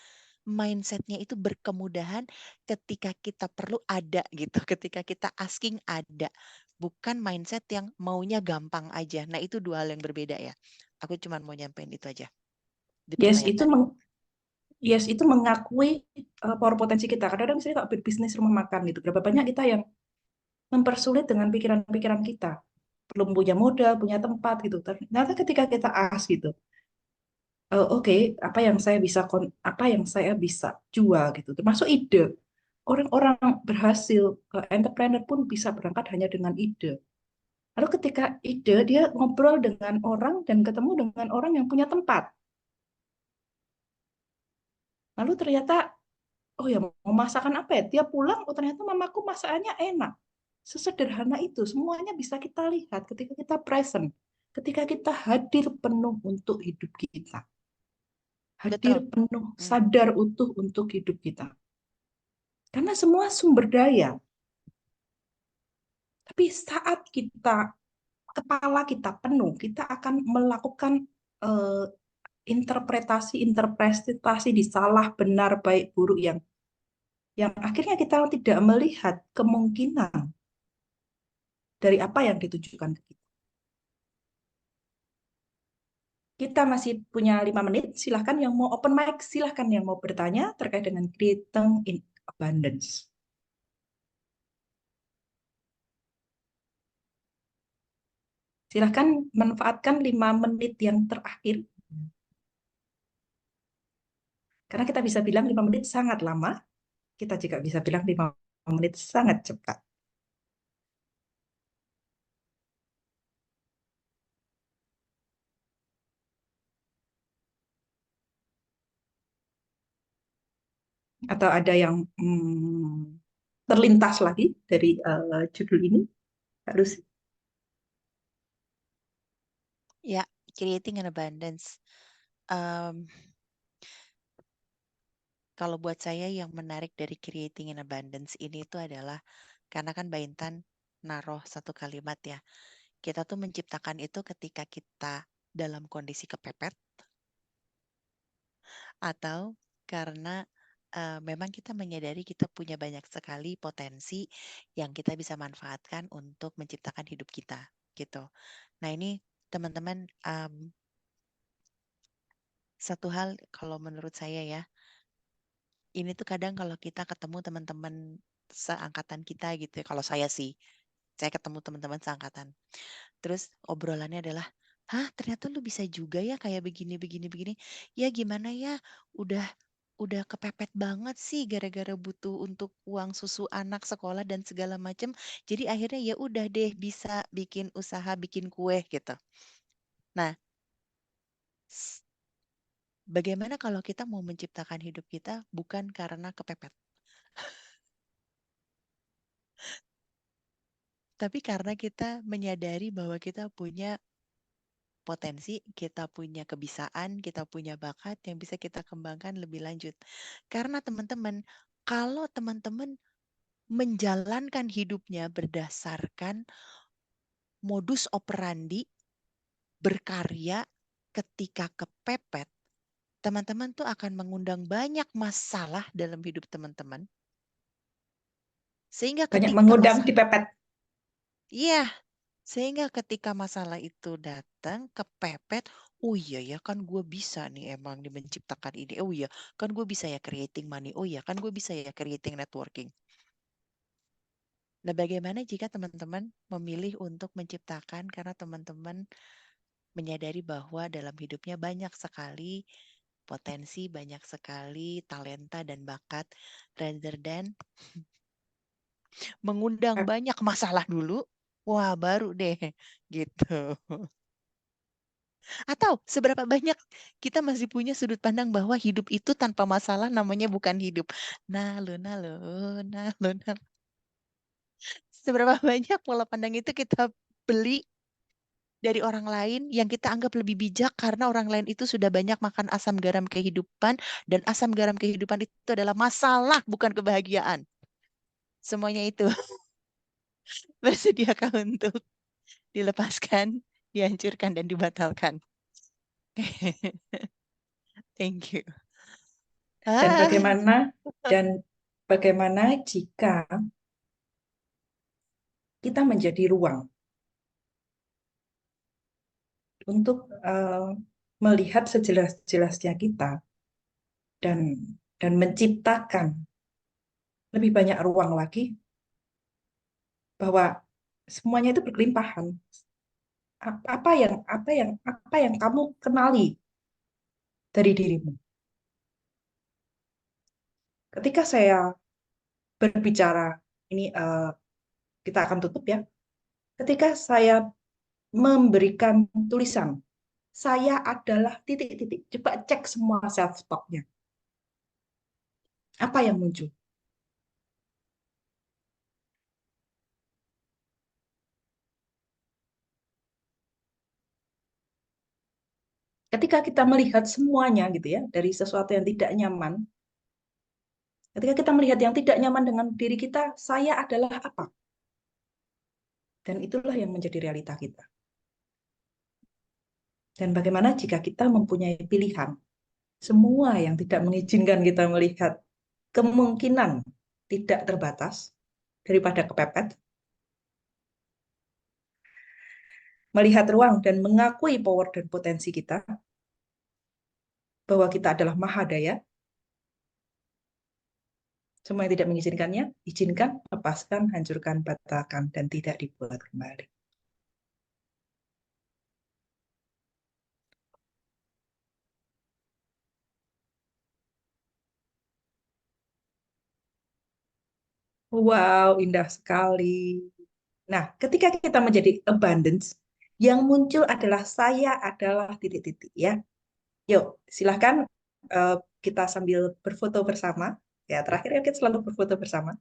[SPEAKER 3] mindsetnya itu berkemudahan ketika kita perlu ada gitu, ketika kita asking ada, bukan mindset yang maunya gampang aja. Nah, itu dua hal yang berbeda ya. Aku cuma mau nyampein itu aja di
[SPEAKER 2] Yes,
[SPEAKER 3] pertanyaan
[SPEAKER 2] itu
[SPEAKER 3] tadi.
[SPEAKER 2] itu mengakui power potensi kita. Kadang-kadang misalnya kalau berbisnis rumah makan gitu, berapa banyak kita yang mempersulit dengan pikiran-pikiran kita. Belum punya modal, punya tempat gitu. Ternyata ketika kita gitu, oke, apa yang saya bisa jual gitu. Termasuk ide. Orang-orang berhasil, entrepreneur pun bisa berangkat hanya dengan ide. Lalu ketika ide, dia ngobrol dengan orang dan ketemu dengan orang yang punya tempat. Lalu ternyata, oh ya mau masakan apa ya? Dia pulang, oh ternyata mamaku masakannya enak. Sesederhana itu, semuanya bisa kita lihat ketika kita present. Ketika kita hadir penuh untuk hidup kita. Hadir
[SPEAKER 3] Betul.
[SPEAKER 2] penuh,
[SPEAKER 3] Hmm.
[SPEAKER 2] sadar utuh untuk hidup kita. Karena semua sumber daya. Tapi saat kepala kita penuh, kita akan melakukan eh, interpretasi di salah, benar, baik, buruk yang akhirnya kita tidak melihat kemungkinan dari apa yang ditujukan ke kita. Kita masih punya 5 menit, silahkan yang mau open mic, silahkan yang mau bertanya terkait dengan creating in abundance. Silahkan manfaatkan 5 menit yang terakhir. Karena kita bisa bilang 5 menit sangat lama, kita juga bisa bilang 5 menit sangat cepat. Atau ada yang terlintas lagi dari judul ini, Kak Lucy?
[SPEAKER 3] Ya, creating an abundance. Kalau buat saya yang menarik dari creating an abundance ini itu adalah karena kan Mbak Intan naruh satu kalimat ya. Kita tuh menciptakan itu ketika kita dalam kondisi kepepet atau karena memang kita menyadari kita punya banyak sekali potensi yang kita bisa manfaatkan untuk menciptakan hidup kita gitu. Nah ini teman-teman satu hal kalau menurut saya ya, ini tuh kadang kalau kita ketemu teman-teman seangkatan kita gitu ya, kalau saya sih, saya ketemu teman-teman seangkatan. Terus obrolannya adalah, hah ternyata lu bisa juga ya kayak begini, begini, begini. Ya gimana ya, udah kepepet banget sih gara-gara butuh untuk uang susu anak sekolah dan segala macam. Jadi akhirnya ya udah deh bisa bikin usaha, bikin kue gitu. Nah, bagaimana kalau kita mau menciptakan hidup kita bukan karena kepepet, tapi karena kita menyadari bahwa kita punya potensi, kita punya kebisaan, kita punya bakat yang bisa kita kembangkan lebih lanjut. Karena teman-teman, kalau teman-teman menjalankan hidupnya berdasarkan modus operandi berkarya ketika kepepet, teman-teman tuh akan mengundang banyak masalah dalam hidup teman-teman. Sehingga
[SPEAKER 2] Banyak
[SPEAKER 3] ketika
[SPEAKER 2] mengundang
[SPEAKER 3] masalah,
[SPEAKER 2] dipepet.
[SPEAKER 3] iya, Sehingga ketika masalah itu datang, kepepet, oh iya ya kan gue bisa nih emang nih menciptakan ini. Oh iya kan gue bisa ya creating money. Oh iya kan gue bisa ya creating networking. Nah, bagaimana jika teman-teman memilih untuk menciptakan karena teman-teman menyadari bahwa dalam hidupnya banyak sekali potensi, banyak sekali talenta dan bakat, rather than mengundang banyak masalah dulu, wah baru deh gitu. Atau seberapa banyak kita masih punya sudut pandang bahwa hidup itu tanpa masalah namanya bukan hidup. Nah, lo, nah lo, nah lo, nah. Seberapa banyak pola pandang itu kita beli dari orang lain yang kita anggap lebih bijak karena orang lain itu sudah banyak makan asam garam kehidupan, dan asam garam kehidupan itu adalah masalah bukan kebahagiaan. Semuanya itu bersediakah untuk dilepaskan, dihancurkan, dan dibatalkan? Thank you.
[SPEAKER 2] Dan
[SPEAKER 3] Ah,
[SPEAKER 2] bagaimana jika kita menjadi ruang untuk melihat sejelas-jelasnya kita dan menciptakan lebih banyak ruang lagi bahwa semuanya itu berkelimpahan. Apa yang kamu kenali dari dirimu. Ketika saya berbicara, ini kita akan tutup ya. Ketika saya memberikan tulisan, saya adalah titik-titik. Coba cek semua self-talk-nya. Apa yang muncul? Ketika kita melihat semuanya gitu ya, dari sesuatu yang tidak nyaman, ketika kita melihat yang tidak nyaman dengan diri kita, saya adalah apa? Dan itulah yang menjadi realita kita. Dan bagaimana jika kita mempunyai pilihan? Semua yang tidak mengizinkan kita melihat kemungkinan tidak terbatas daripada kepepet, melihat ruang dan mengakui power dan potensi kita, bahwa kita adalah mahadaya. Semua yang tidak mengizinkannya, izinkan, lepaskan, hancurkan, batalkan, dan tidak dibuat kembali. Wow, indah sekali. Nah, ketika kita menjadi abundance, yang muncul adalah saya adalah titik-titik ya. Yuk, silahkan kita sambil berfoto bersama. Ya, terakhir ya kita selalu berfoto bersama.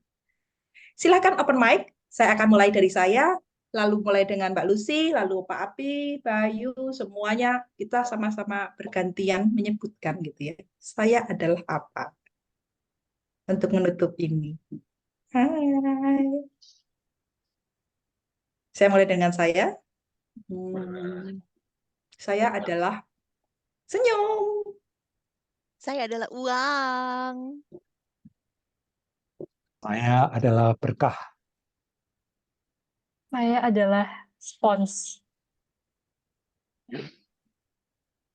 [SPEAKER 2] Silahkan open mic. Saya akan mulai dari saya, lalu mulai dengan Mbak Lucy, lalu Pak Api, Bayu, semuanya kita sama-sama bergantian menyebutkan gitu ya. Saya adalah apa untuk menutup ini. Hai. Saya mulai dengan saya. Saya adalah senyum.
[SPEAKER 3] saya adalah uang.
[SPEAKER 4] Saya adalah berkah.
[SPEAKER 1] Saya adalah spons.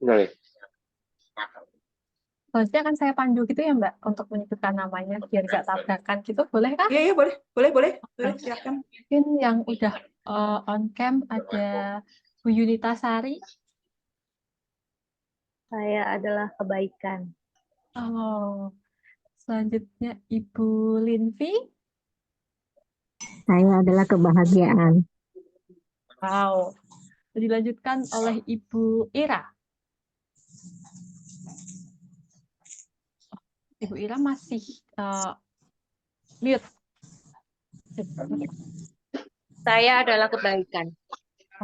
[SPEAKER 6] Boleh.
[SPEAKER 1] Selanjutnya akan saya pandu gitu ya Mbak, untuk menyebutkan namanya biar nggak tabrakan gitu, boleh kan?
[SPEAKER 2] Iya, boleh, silakan.
[SPEAKER 1] Mungkin yang udah on cam ada Bu Yunita Sari.
[SPEAKER 7] Saya adalah kebaikan.
[SPEAKER 1] Oh, selanjutnya Ibu Linvi.
[SPEAKER 7] Saya adalah kebahagiaan.
[SPEAKER 1] Wow. Dilanjutkan oleh Ibu Ira. Ibu Ira masih mute.
[SPEAKER 5] Saya adalah kebaikan.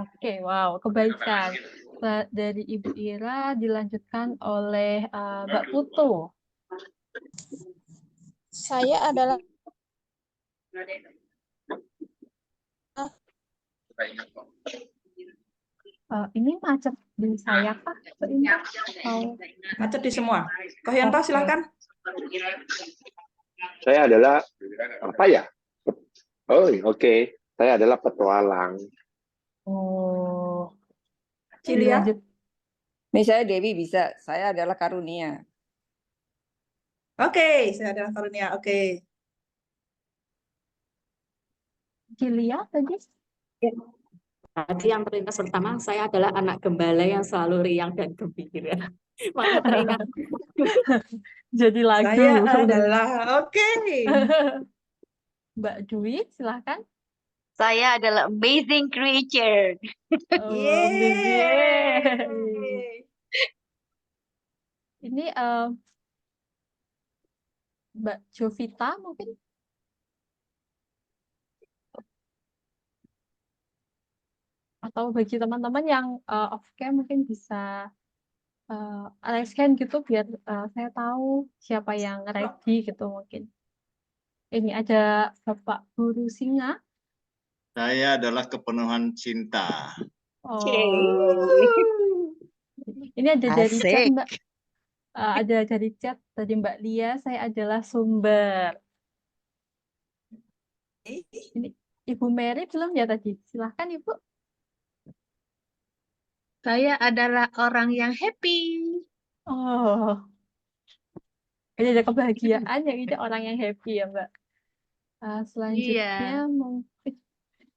[SPEAKER 1] Oke, wow, kebaikan. Dari Ibu Ira dilanjutkan oleh Mbak Putu.
[SPEAKER 8] Saya adalah
[SPEAKER 1] ini macet di saya kah? Ini oh,
[SPEAKER 2] Macet di semua. Kohyanto,
[SPEAKER 1] Oke.
[SPEAKER 2] silakan.
[SPEAKER 6] Saya adalah apa ya? Oh, oke. Saya adalah petualang.
[SPEAKER 2] Cilia?
[SPEAKER 1] Lanjut.
[SPEAKER 6] Misalnya Dewi bisa, saya adalah karunia.
[SPEAKER 2] Oke, saya adalah Karunia. Oke.
[SPEAKER 1] Cilia tadi.
[SPEAKER 8] Tadi yang terlintas pertama, saya adalah anak gembala yang selalu riang dan gembira. Makanya teringat.
[SPEAKER 1] Jadi lagu.
[SPEAKER 2] Saya adalah, oke.
[SPEAKER 1] Mbak Dwi, silahkan.
[SPEAKER 5] Saya adalah amazing creature.
[SPEAKER 1] Oh, yeay.
[SPEAKER 2] Yeay.
[SPEAKER 1] Ini Mbak Jovita mungkin. Atau bagi teman-teman yang off cam mungkin bisa raise hand gitu biar saya tahu siapa yang ready gitu mungkin. Ini ada Bapak Guru Singa.
[SPEAKER 9] Saya adalah kepenuhan cinta.
[SPEAKER 1] Oh,
[SPEAKER 5] Yeay.
[SPEAKER 1] ini ada dari chat
[SPEAKER 3] Asik.
[SPEAKER 1] Mbak. Ada dari chat tadi Mbak Lia, saya adalah sumber. Ini Ibu Mary belum ya tadi? Silahkan Ibu.
[SPEAKER 10] Saya adalah orang yang happy.
[SPEAKER 1] Oh, ini ada kebahagiaan yang ini orang yang happy ya Mbak.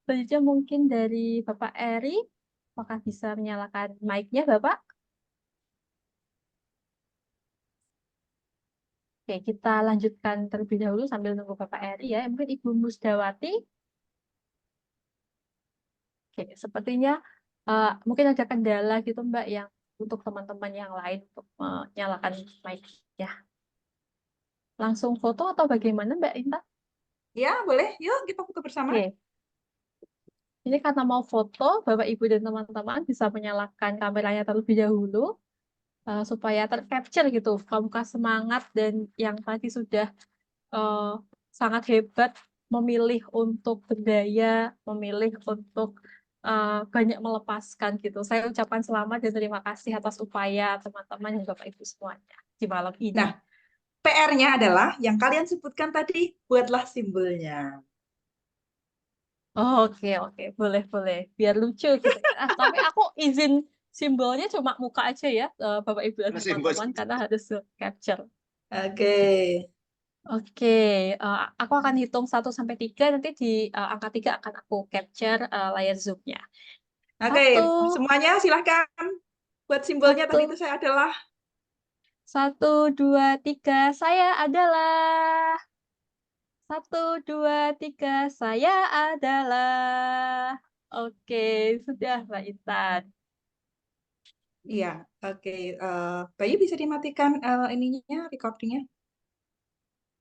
[SPEAKER 1] Selanjutnya mungkin dari Bapak Eri, apakah bisa menyalakan mic-nya Bapak? Oke, kita lanjutkan terlebih dahulu sambil nunggu Bapak Eri ya. Mungkin Ibu Musdawati. Oke, sepertinya mungkin ada kendala gitu Mbak yang untuk teman-teman yang lain untuk menyalakan mic-nya. Langsung foto atau bagaimana Mbak Intan?
[SPEAKER 2] Ya, boleh. Yuk, kita foto bersama.
[SPEAKER 1] Oke. Ini karena mau foto, Bapak Ibu dan teman-teman bisa menyalakan kameranya terlebih dahulu supaya tercapture gitu pramuka semangat dan yang tadi sudah sangat hebat memilih untuk berdaya, memilih untuk banyak melepaskan gitu. Saya ucapkan selamat dan terima kasih atas upaya teman-teman dan Bapak Ibu semuanya di malam ini.
[SPEAKER 2] Nah, PR-nya adalah yang kalian sebutkan tadi, buatlah simbolnya.
[SPEAKER 1] Oh, oke, boleh. Biar lucu gitu. Tapi aku izin simbolnya cuma muka aja ya, Bapak Ibu dan teman-teman, karena harus capture.
[SPEAKER 2] Oke.
[SPEAKER 1] Oke, aku akan hitung 1 sampai 3, nanti di angka 3 akan aku capture layar Zoom-nya.
[SPEAKER 2] Oke,
[SPEAKER 1] 1,
[SPEAKER 2] semuanya silahkan buat simbolnya tadi itu
[SPEAKER 1] 1,
[SPEAKER 2] saya adalah.
[SPEAKER 1] 1, 2, 3, saya adalah. 1, 2, 3, saya adalah. Oke, sudah Mbak Intan.
[SPEAKER 2] Iya, oke. Bayu bisa dimatikan ininya, recordingnya.